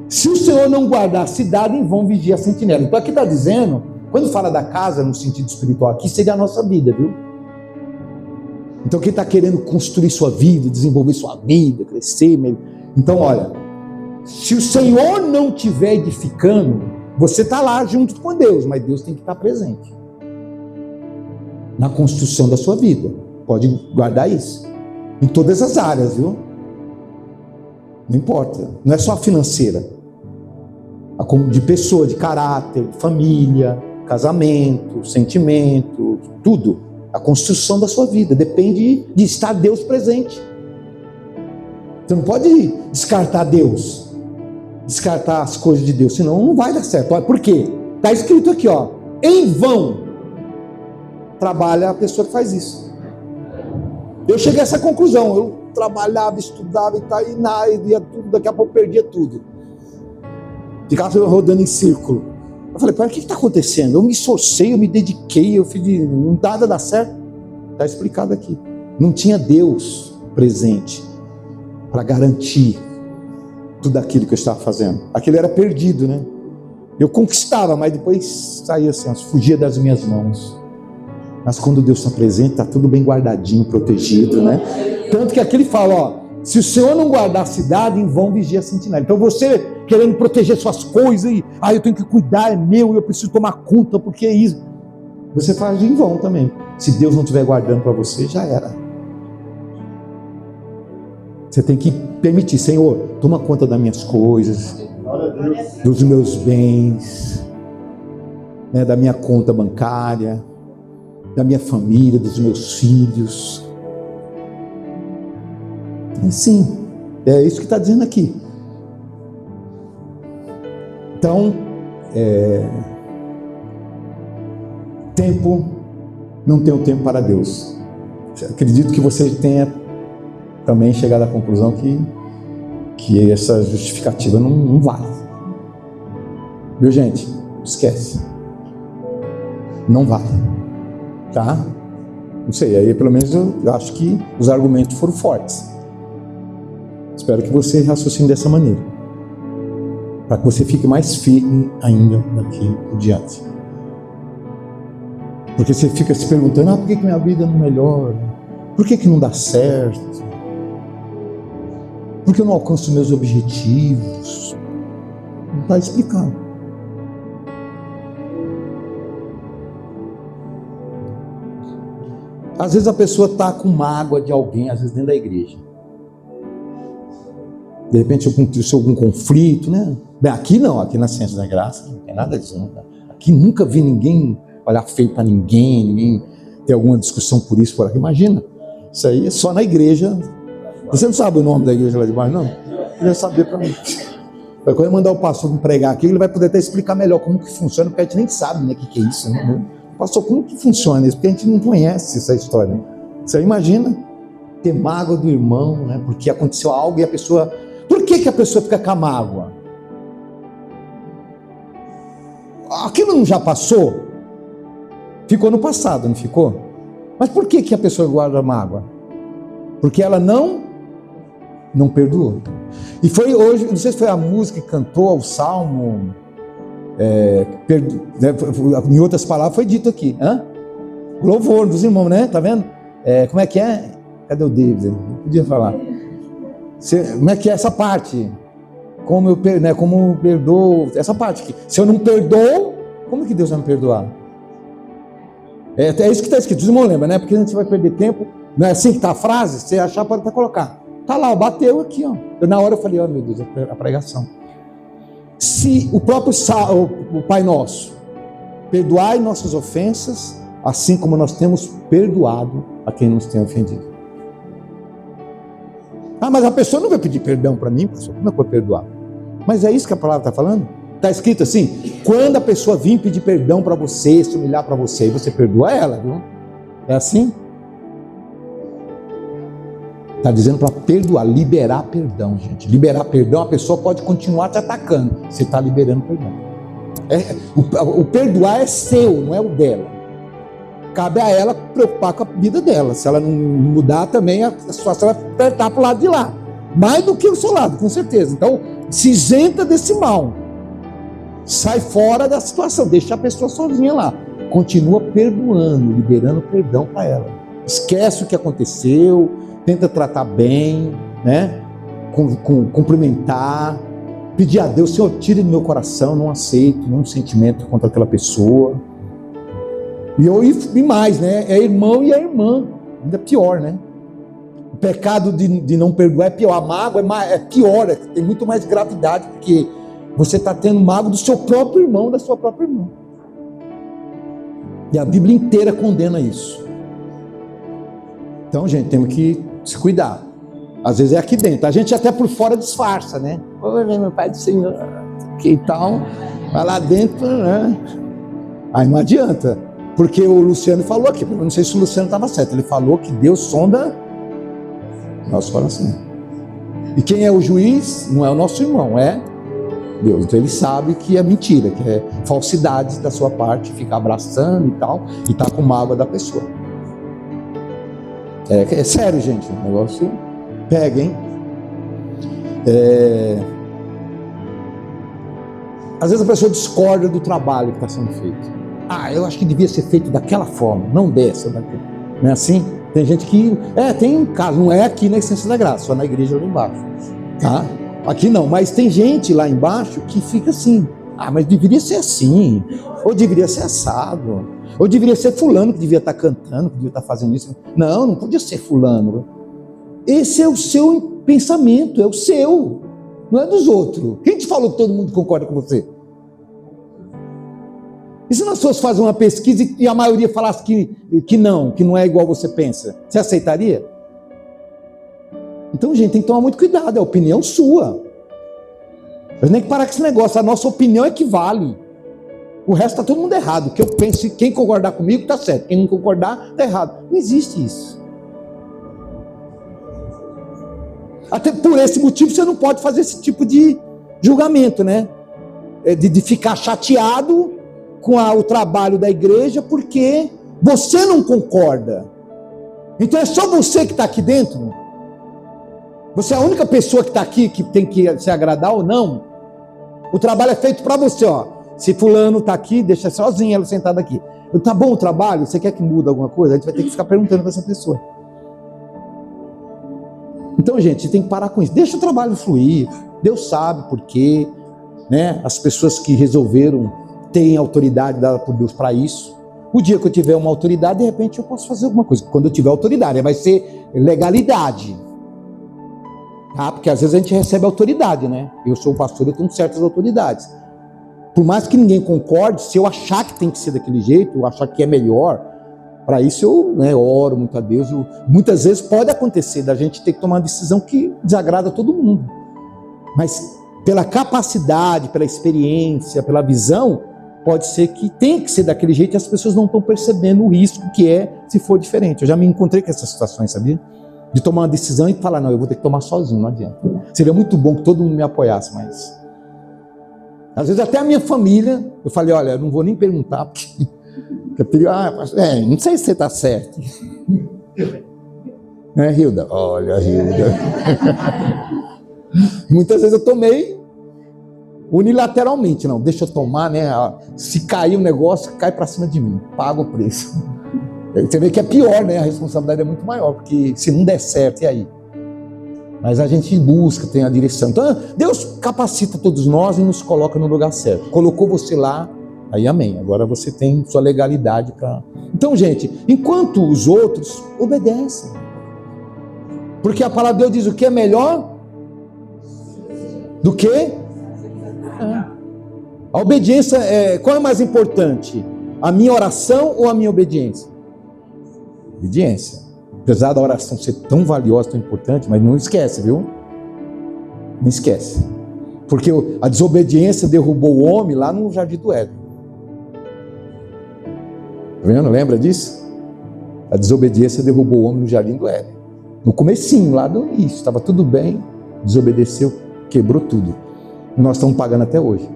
Se o Senhor não guardar a cidade, em vão vigia a sentinela. Então aqui está dizendo, quando fala da casa no sentido espiritual, aqui seria a nossa vida, viu? Então quem está querendo construir sua vida, desenvolver sua vida, crescer, então olha, se o Senhor não estiver edificando, você está lá junto com Deus, mas Deus tem que estar presente na construção da sua vida. Pode guardar isso em todas as áreas, viu? Não importa, não é só financeira, de pessoa, de caráter, família, casamento, sentimento, tudo. A construção da sua vida depende de estar Deus presente. Você não pode descartar Deus, descartar as coisas de Deus, senão não vai dar certo. Olha, por quê? Está escrito aqui, ó, em vão trabalha a pessoa que faz isso. Eu cheguei a essa conclusão. Eu trabalhava, estudava e tal, e nada, ia tudo, daqui a pouco perdia tudo. Ficava rodando em círculo. Eu falei, o que está acontecendo? Eu me esforcei, eu me dediquei, eu fiz nada dá certo. Está explicado aqui. Não tinha Deus presente para garantir tudo aquilo que eu estava fazendo. Aquilo era perdido, né? Eu conquistava, mas depois saía assim, fugia das minhas mãos. Mas quando Deus está presente, está tudo bem guardadinho, protegido, né? Tanto que aqui ele fala, ó, se o Senhor não guardar a cidade, em vão vigia a sentinela. Então você querendo proteger suas coisas, e eu tenho que cuidar, é meu, eu preciso tomar conta, porque é isso. Você faz em vão também. Se Deus não estiver guardando para você, já era. Você tem que permitir, Senhor, toma conta das minhas coisas, dos meus bens, né, da minha conta bancária, da minha família, dos meus filhos. Sim, é isso que está dizendo aqui. Então, tempo, não tenho tempo para Deus. Acredito que você tenha também chegado à conclusão que essa justificativa não vale. Viu, gente? Esquece. Não vale. Tá? Não sei, aí pelo menos eu acho que os argumentos foram fortes. Espero que você raciocine dessa maneira, para que você fique mais firme ainda daqui por diante. Porque você fica se perguntando, por que minha vida não melhora? Por que não dá certo? Por que eu não alcanço meus objetivos? Não está explicado. Às vezes a pessoa está com mágoa de alguém, às vezes dentro da igreja. De repente aconteceu algum conflito, né? Bem, aqui não, aqui na Ciência da Graça não tem nada disso. Não. Aqui nunca vi ninguém olhar feio para ninguém ter alguma discussão por isso, por aqui. Imagina, isso aí é só na igreja. Você não sabe o nome da igreja lá de baixo, não? Eu queria saber para mim. Quando eu mandar o pastor me pregar aqui, ele vai poder até explicar melhor como que funciona, porque a gente nem sabe, né, o que é isso, né? Pastor, como que funciona isso? Porque a gente não conhece essa história. Né? Você imagina ter mágoa do irmão, né? Porque aconteceu algo e a pessoa... Por que a pessoa fica com a mágoa? Aquilo não já passou? Ficou no passado, não ficou? Mas por que a pessoa guarda a mágoa? Porque ela não perdoou. E foi hoje, não sei se foi a música que cantou o Salmo... em outras palavras foi dito aqui, louvor dos irmãos, né? Tá vendo? Como é que é? Cadê o David? Não podia falar. Como é que é essa parte? Como eu perdoo essa parte aqui. Se eu não perdoo, como que Deus vai me perdoar? É isso que está escrito. Os irmãos lembram, né? Porque a gente vai perder tempo. Não é assim que está a frase? Se achar, pode até colocar. Tá lá, bateu aqui, ó. Na hora eu falei, meu Deus, a pregação. Se o próprio o Pai Nosso, perdoai nossas ofensas, assim como nós temos perdoado a quem nos tem ofendido. Mas a pessoa não vai pedir perdão para mim, pastor, como é que eu vou perdoar? Mas é isso que a palavra está falando? Está escrito assim, quando a pessoa vir pedir perdão para você, se humilhar para você, você perdoa ela, viu? É assim? Está dizendo para perdoar, liberar perdão, gente. Liberar perdão, a pessoa pode continuar te atacando. Você está liberando perdão. O perdoar é seu, não é o dela. Cabe a ela preocupar com a vida dela. Se ela não mudar também, a situação vai apertar para o lado de lá. Mais do que o seu lado, com certeza. Então, se isenta desse mal. Sai fora da situação, deixa a pessoa sozinha lá. Continua perdoando, liberando perdão para ela. Esquece o que aconteceu, tenta tratar bem, né? Cumprimentar, pedir a Deus, Senhor, tire do meu coração, não aceito nenhum sentimento contra aquela pessoa. E mais, né? É irmão e é irmã, ainda pior, né? O pecado de não perdoar é pior, a mágoa é pior, tem muito mais gravidade, porque você está tendo mágoa do seu próprio irmão, da sua própria irmã. E a Bíblia inteira condena isso. Então, gente, temos que se cuidar. Às vezes é aqui dentro. A gente até por fora disfarça, né? Oi, meu Pai do Senhor, que tal? Vai lá dentro, né? Aí não adianta. Porque o Luciano falou aqui, eu não sei se o Luciano estava certo, ele falou que Deus sonda nosso coração. E quem é o juiz? Não é o nosso irmão, é Deus. Então ele sabe que é mentira, que é falsidade da sua parte, ficar abraçando e tal, e tá com mágoa da pessoa. É sério, gente, o negócio pega, hein? Às vezes a pessoa discorda do trabalho que está sendo feito. Eu acho que devia ser feito daquela forma, não dessa, daquela. Não é assim? Tem gente que... tem caso, não é aqui na Essência da Graça, só na igreja lá embaixo, tá? Aqui não, mas tem gente lá embaixo que fica assim, mas deveria ser assim, ou deveria ser assado, ou deveria ser fulano que devia estar cantando, que devia estar fazendo isso. Não podia ser fulano. Esse é o seu pensamento, é o seu, não é dos outros. Quem te falou que todo mundo concorda com você? E se nós fosse fazer uma pesquisa e a maioria falasse que não é igual você pensa, você aceitaria? Então, gente, tem que tomar muito cuidado, é a opinião sua. Eu nem que parar com esse negócio, a nossa opinião é que vale. O resto está todo mundo errado. O que eu penso, quem concordar comigo está certo, quem não concordar está errado. Não existe isso. Até por esse motivo você não pode fazer esse tipo de julgamento, né? De ficar chateado com o trabalho da igreja porque você não concorda. Então é só você que está aqui dentro? Você é a única pessoa que está aqui que tem que se agradar ou não? O trabalho é feito para você, ó. Se fulano está aqui, deixa sozinho ela sentada aqui. Tá bom o trabalho? Você quer que mude alguma coisa? A gente vai ter que ficar perguntando para essa pessoa. Então, gente, tem que parar com isso. Deixa o trabalho fluir. Deus sabe por quê, né? As pessoas que resolveram têm autoridade dada por Deus para isso. O dia que eu tiver uma autoridade, de repente eu posso fazer alguma coisa. Quando eu tiver autoridade, vai ser legalidade. Porque às vezes a gente recebe autoridade, né? Eu sou pastor, eu tenho certas autoridades. Por mais que ninguém concorde, se eu achar que tem que ser daquele jeito, eu achar que é melhor, para isso eu oro muito a Deus. Muitas vezes pode acontecer da gente ter que tomar uma decisão que desagrada a todo mundo. Mas pela capacidade, pela experiência, pela visão, pode ser que tenha que ser daquele jeito e as pessoas não estão percebendo o risco que é se for diferente. Eu já me encontrei com essas situações, sabia? De tomar uma decisão e falar, não, eu vou ter que tomar sozinho, não adianta. Seria muito bom que todo mundo me apoiasse, mas... Às vezes até a minha família, eu falei, olha, eu não vou nem perguntar, porque não sei se você está certo. Né, Hilda? Olha, Hilda. Muitas vezes eu tomei unilateralmente, não, deixa eu tomar, né? Se cair o negócio, cai para cima de mim, paga o preço. Você vê que é pior, né? A responsabilidade é muito maior, porque se não der certo, e aí? Mas a gente busca, tem a direção. Então, Deus capacita todos nós e nos coloca no lugar certo. Colocou você lá, aí amém. Agora você tem sua legalidade para... Então, gente, enquanto os outros obedecem. Porque a palavra de Deus diz o que é melhor do que... A obediência, qual é mais importante? A minha oração ou a minha obediência? Obediência. Apesar da oração ser tão valiosa, tão importante, mas não esquece, viu? Não esquece. Porque a desobediência derrubou o homem lá no Jardim do Éden. Tá vendo? Lembra disso? A desobediência derrubou o homem no Jardim do Éden. No comecinho, lá no início, estava tudo bem, desobedeceu, quebrou tudo. E nós estamos pagando até hoje.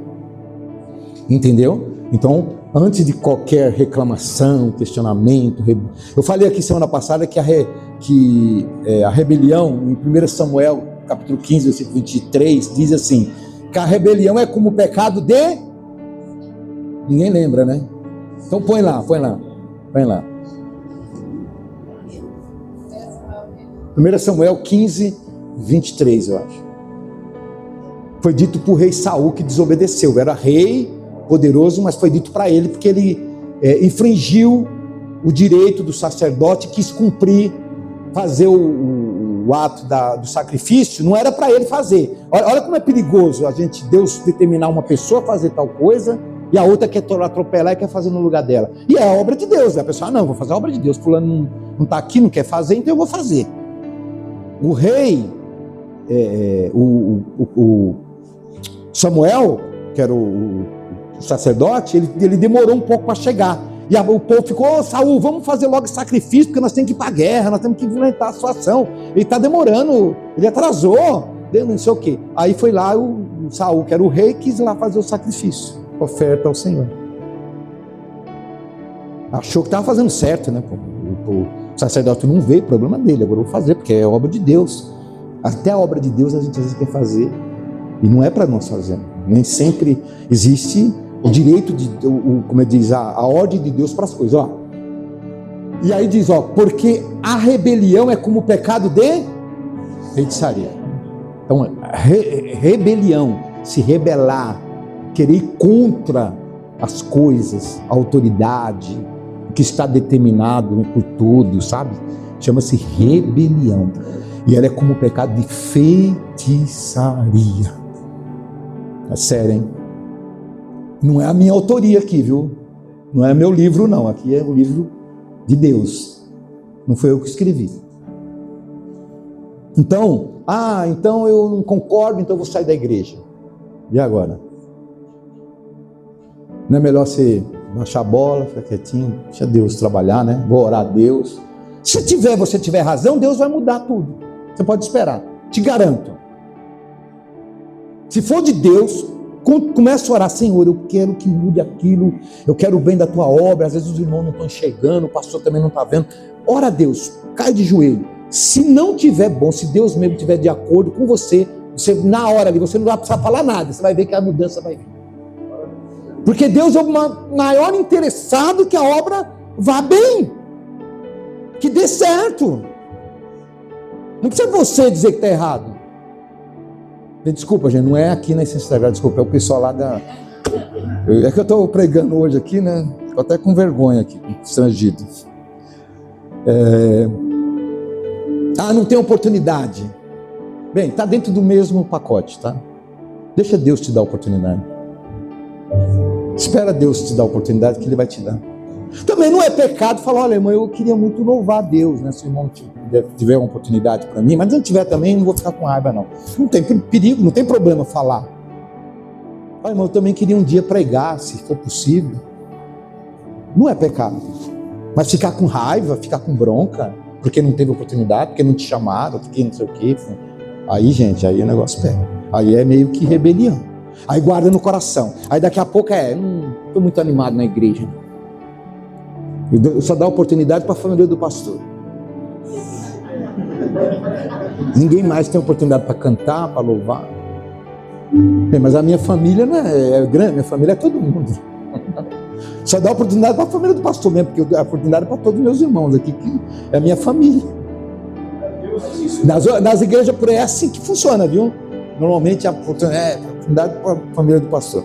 Entendeu? Então, antes de qualquer reclamação, questionamento, eu falei aqui semana passada que a rebelião, em 1 Samuel, capítulo 15, versículo 23, diz assim, que a rebelião é como o pecado de... Ninguém lembra, né? Então põe lá. 1 Samuel 15, 23, eu acho. Foi dito para o rei Saul que desobedeceu. Era rei, poderoso, mas foi dito para ele porque ele infringiu o direito do sacerdote, quis cumprir, fazer o ato do sacrifício. Não era para ele fazer. Olha como é perigoso Deus determinar uma pessoa a fazer tal coisa e a outra quer atropelar e quer fazer no lugar dela. E é a obra de Deus. A pessoa, não, vou fazer a obra de Deus. Fulano não está aqui, não quer fazer, então eu vou fazer. O rei, o Samuel, que era o sacerdote, ele demorou um pouco para chegar. E o povo ficou, Saul, vamos fazer logo sacrifício, porque nós temos que ir para a guerra, nós temos que enfrentar a situação. Ele está demorando, ele atrasou, não sei o quê. Aí foi lá o Saul, que era o rei, quis lá fazer o sacrifício, oferta ao Senhor. Achou que estava fazendo certo, né? O sacerdote não veio, problema dele, agora eu vou fazer, porque é obra de Deus. Até a obra de Deus a gente às vezes quer fazer, e não é para nós fazer. Nem sempre existe o direito como diz, a ordem de Deus para as coisas. Ó. E aí diz, porque a rebelião é como o pecado de feitiçaria. Então, rebelião, se rebelar, querer ir contra as coisas, a autoridade, o que está determinado por tudo, sabe? Chama-se rebelião. E ela é como o pecado de feitiçaria. É sério, hein? Não é a minha autoria aqui, viu? Não é meu livro, não. Aqui é o livro de Deus. Não foi eu que escrevi. Então eu não concordo, então eu vou sair da igreja. E agora? Não é melhor você baixar a bola, ficar quietinho, deixa Deus trabalhar, né? Vou orar a Deus. Se você tiver razão, Deus vai mudar tudo. Você pode esperar, te garanto. Se for de Deus, começa a orar, Senhor, eu quero que mude aquilo, eu quero o bem da tua obra. Às vezes os irmãos não estão enxergando, o pastor também não está vendo. Ora a Deus, cai de joelho. Se não tiver bom, se Deus mesmo estiver de acordo com você, na hora ali, você não vai precisar falar nada, você vai ver que a mudança vai vir. Porque Deus é o maior interessado que a obra vá bem, que dê certo. Não precisa você dizer que está errado. Desculpa, gente, não é aqui na Essência Sagrada, desculpa, é o pessoal lá da... É que eu estou pregando hoje aqui, né? Estou até com vergonha aqui, constrangido. Não tem oportunidade. Bem, está dentro do mesmo pacote, tá? Deixa Deus te dar a oportunidade. Espera Deus te dar a oportunidade que Ele vai te dar. Também não é pecado falar, olha, irmão, eu queria muito louvar a Deus, né? Se o irmão tiver uma oportunidade para mim, mas se não tiver também, não vou ficar com raiva, não. Não tem perigo, não tem problema falar. Olha, irmão, eu também queria um dia pregar, se for possível. Não é pecado. Mas ficar com raiva, ficar com bronca, porque não teve oportunidade, porque não te chamaram, porque não sei o quê. Aí, gente, aí o negócio pega. Aí é meio que rebelião. Aí guarda no coração. Aí daqui a pouco estou muito animado na igreja. Eu só dá oportunidade para a família do pastor. Ninguém mais tem oportunidade para cantar, para louvar. Mas a minha família não é grande, minha família é todo mundo. Só dá oportunidade para a família do pastor mesmo, porque eu dou a oportunidade para todos os meus irmãos aqui, que é a minha família. Nas igrejas por aí é assim que funciona, viu? Normalmente a oportunidade para a família do pastor.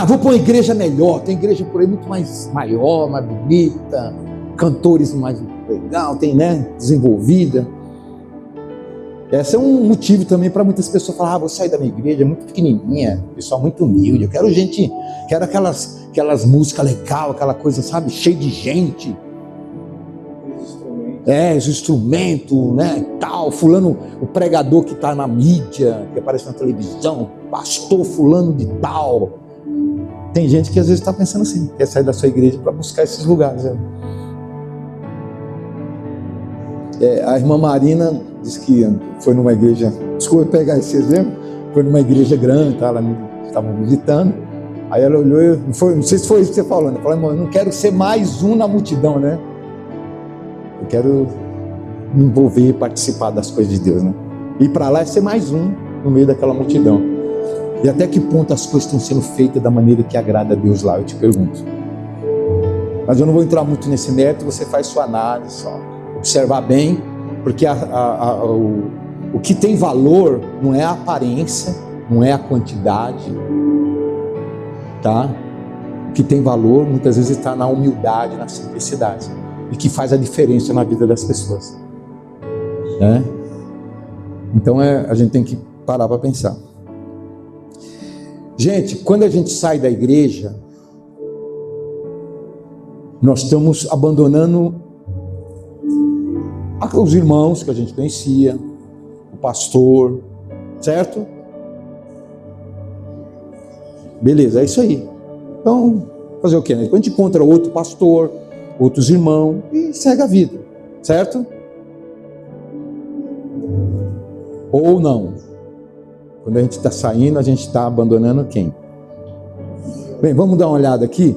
Vou para uma igreja melhor, tem igreja por aí muito mais maior, mais bonita, cantores mais legal, tem, né, desenvolvida. Esse é um motivo também para muitas pessoas falar, vou sair da minha igreja, é muito pequenininha, pessoal muito humilde, eu quero aquelas músicas legais, aquela coisa, sabe, cheia de gente. Os instrumentos, né, tal, fulano, o pregador que está na mídia, que aparece na televisão, pastor fulano de tal. Tem gente que às vezes está pensando assim, quer sair da sua igreja para buscar esses lugares. A irmã Marina disse que foi numa igreja, desculpa pegar esse exemplo, foi numa igreja grande, tá, ela estava visitando, aí ela olhou, não sei se foi isso que você falou, né? Falou, irmão, eu não quero ser mais um na multidão, né? Eu quero me envolver e participar das coisas de Deus, né? Ir para lá é ser mais um no meio daquela multidão. E até que ponto as coisas estão sendo feitas da maneira que agrada a Deus lá, eu te pergunto. Mas eu não vou entrar muito nesse mérito, você faz sua análise, só observar bem, porque o que tem valor não é a aparência, não é a quantidade, tá? O que tem valor muitas vezes está na humildade, na simplicidade, e que faz a diferença na vida das pessoas, né? Então a gente tem que parar para pensar. Gente, quando a gente sai da igreja, nós estamos abandonando os irmãos que a gente conhecia, o pastor, certo? Beleza, é isso aí. Então, fazer o quê, né? A gente encontra outro pastor, outros irmãos e segue a vida, certo? Ou não. Quando a gente está saindo, a gente está abandonando quem? Bem, vamos dar uma olhada aqui.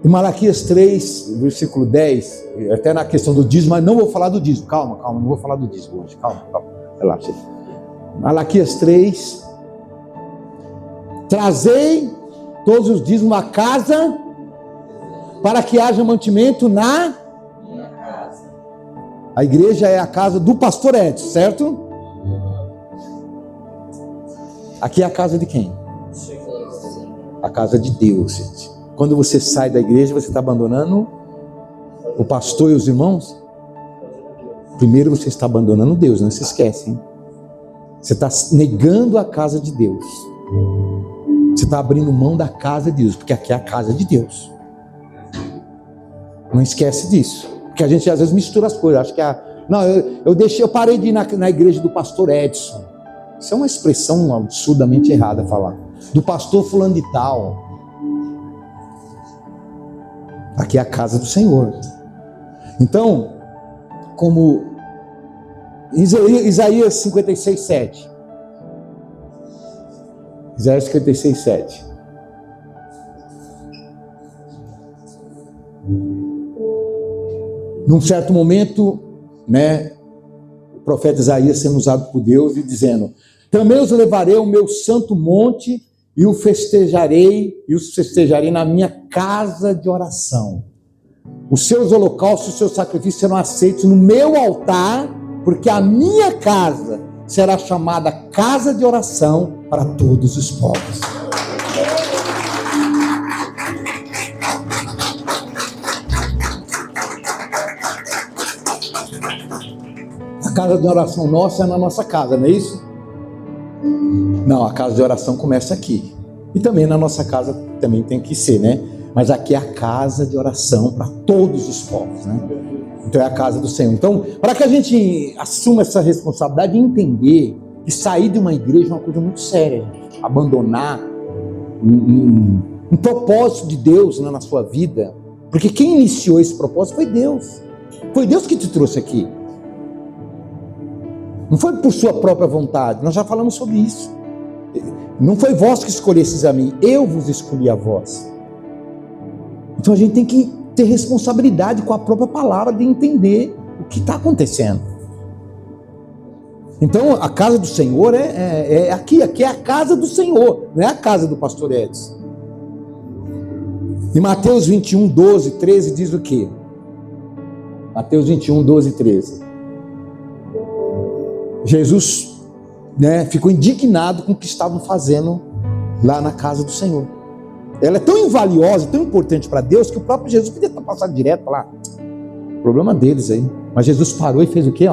Em Malaquias 3, versículo 10, até na questão do dízimo, mas não vou falar do dízimo. Calma, não vou falar do dízimo hoje. Calma, relaxa. Malaquias 3. Trazei todos os dízimos à casa, para que haja mantimento na minha casa. A igreja é a casa do pastor Edson, certo? Aqui é a casa de quem? A casa de Deus, gente. Quando você sai da igreja, você está abandonando o pastor e os irmãos? Primeiro você está abandonando Deus, não se esquece, hein? Você está negando a casa de Deus. Você está abrindo mão da casa de Deus, porque aqui é a casa de Deus. Não esquece disso. Porque a gente às vezes mistura as coisas. Acho que eu parei de ir na igreja do pastor Edson. Isso é uma expressão absurdamente errada a falar. Do pastor fulano de tal. Aqui é a casa do Senhor. Então, como Isaías 56, 7. Isaías 56, 7. Num certo momento, né, o profeta Isaías sendo usado por Deus e dizendo: também os levarei ao meu santo monte e os festejarei na minha casa de oração. Os seus holocaustos, os seus sacrifícios serão aceitos no meu altar, porque a minha casa será chamada casa de oração para todos os povos. A casa de oração nossa é na nossa casa, não é isso? Não, a casa de oração começa aqui. E também na nossa casa também tem que ser, né? Mas aqui é a casa de oração para todos os povos, né? Então é a casa do Senhor. Então, para que a gente assuma essa responsabilidade de entender que sair de uma igreja é uma coisa muito séria, gente. Abandonar um propósito de Deus, né, na sua vida. Porque quem iniciou esse propósito foi Deus. Foi Deus que te trouxe aqui. Não foi por sua própria vontade. Nós já falamos sobre isso. Não foi vós que escolhestes a mim, eu vos escolhi a vós. Então a gente tem que ter responsabilidade com a própria palavra de entender o que está acontecendo. Então a casa do Senhor é aqui é a casa do Senhor, não é a casa do pastor Edson. Em Mateus 21, 12, 13 diz o quê? Mateus 21, 12 e 13. Jesus, né, ficou indignado com o que estavam fazendo lá na casa do Senhor. Ela é tão invaliosa, tão importante para Deus, que o próprio Jesus podia estar passando direto lá. Problema deles aí. Mas Jesus parou e fez o quê?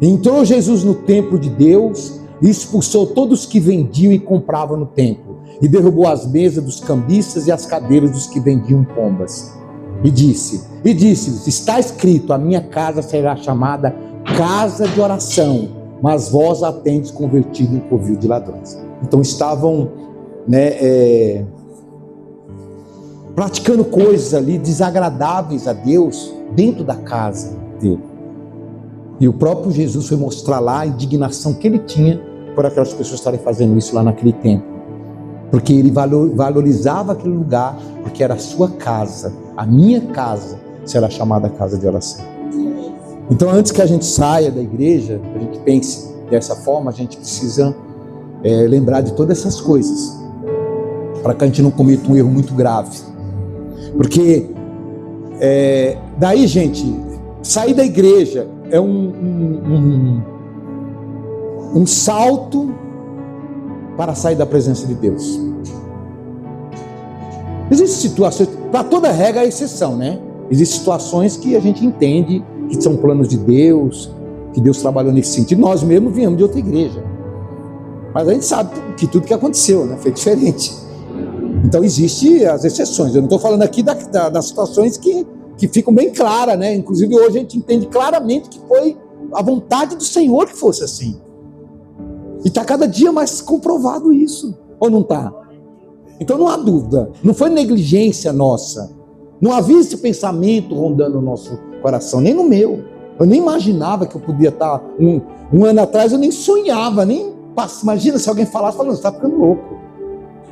Entrou Jesus no templo de Deus e expulsou todos os que vendiam e compravam no templo. E derrubou as mesas dos cambistas e as cadeiras dos que vendiam pombas. E disse, está escrito, a minha casa será chamada casa de oração, mas vós a tendes convertido em covil de ladrões. Então estavam, praticando coisas ali desagradáveis a Deus dentro da casa dele. E o próprio Jesus foi mostrar lá a indignação que ele tinha por aquelas pessoas estarem fazendo isso lá naquele tempo. Porque ele valorizava aquele lugar, porque era a sua casa, a minha casa será chamada casa de oração. Então, antes que a gente saia da igreja, a gente pense dessa forma, a gente precisa lembrar de todas essas coisas, para que a gente não cometa um erro muito grave. Porque daí, gente, sair da igreja é um salto para sair da presença de Deus. Existem situações, para toda regra há exceção, né? Existem situações que a gente entende que são planos de Deus, que Deus trabalhou nesse sentido. Nós mesmos viemos de outra igreja, mas a gente sabe que tudo que aconteceu, né, foi diferente. Então existem as exceções. Eu não estou falando aqui das situações que ficam bem claras, né? Inclusive hoje a gente entende claramente que foi a vontade do Senhor que fosse assim. E está cada dia mais comprovado isso, ou não está? Então não há dúvida, não foi negligência nossa, não havia esse pensamento rondando o nosso coração, nem no meu. Eu nem imaginava que eu podia estar, um ano atrás eu nem sonhava, imagina se alguém falasse, falando, você está ficando louco.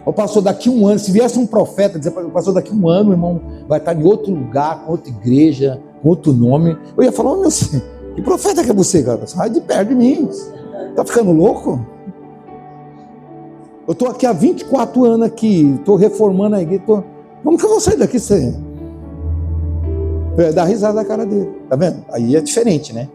Ou passou daqui um ano, se viesse um profeta dizer, passou daqui um ano, o irmão vai estar em outro lugar, com outra igreja, com outro nome, eu ia falar, meu Senhor, que profeta que é você, cara? Sai de perto de mim. Está ficando louco? Eu estou aqui há 24 anos aqui, estou reformando a igreja. Como que eu vou sair daqui sem? Dá risada da cara dele, tá vendo? Aí é diferente, né?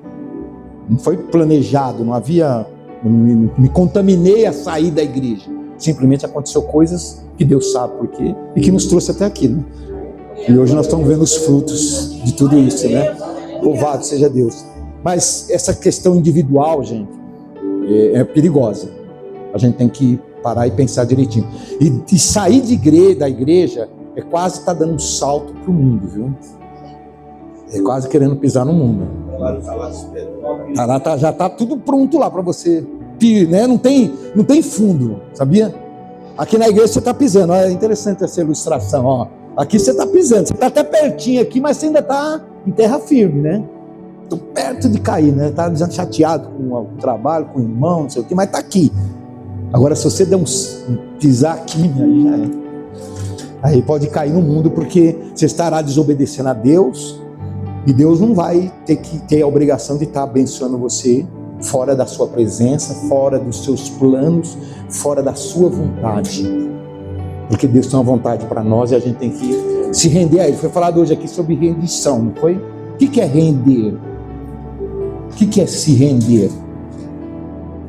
Não foi planejado, não havia. Me contaminei a sair da igreja. Simplesmente aconteceu coisas que Deus sabe por quê e que nos trouxe até aqui, né? E hoje nós estamos vendo os frutos de tudo isso, né? Louvado seja Deus. Mas essa questão individual, gente, é perigosa. A gente tem que parar e pensar direitinho. E sair da igreja é quase estar dando um salto para o mundo, viu? É quase querendo pisar no mundo. Já está tudo pronto lá para você, né? Não tem fundo, sabia? Aqui na igreja você está pisando. Olha, é interessante essa ilustração. Ó. Aqui você está pisando, você está até pertinho aqui, mas você ainda está em terra firme, né? Estou perto de cair, né? Está chateado com o trabalho, com o irmão, não sei o quê, mas está aqui. Agora, se você der um pisar aqui, aí já é. Aí pode cair no mundo, porque você estará desobedecendo a Deus, e Deus não vai ter a obrigação de estar abençoando você fora da sua presença, fora dos seus planos, fora da sua vontade. Porque Deus tem uma vontade para nós e a gente tem que se render a Ele. Foi falado hoje aqui sobre rendição, não foi? O que é render? O que é se render?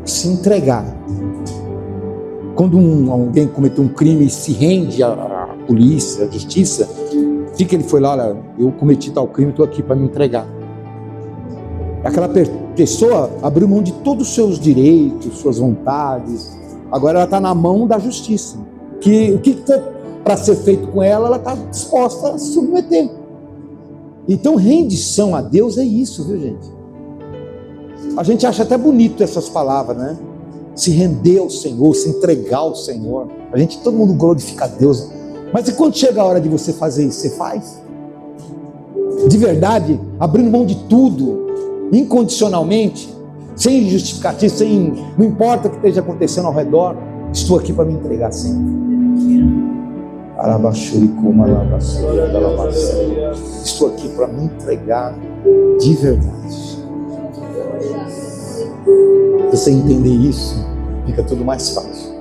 Se entregar. Quando alguém cometeu um crime e se rende à polícia, à justiça, o que ele foi lá? Olha, eu cometi tal crime, estou aqui para me entregar. Aquela pessoa abriu mão de todos os seus direitos, suas vontades. Agora ela está na mão da justiça. O que for para ser feito com ela, ela está disposta a se submeter. Então, rendição a Deus é isso, viu, gente? A gente acha até bonito essas palavras, né? Se render ao Senhor, se entregar ao Senhor. Todo mundo glorifica a Deus. Mas e quando chega a hora de você fazer isso, você faz? De verdade, abrindo mão de tudo, incondicionalmente, sem justificativa, não importa o que esteja acontecendo ao redor, estou aqui para me entregar sempre. Estou aqui para me entregar de verdade. Se você entender isso, fica tudo mais fácil.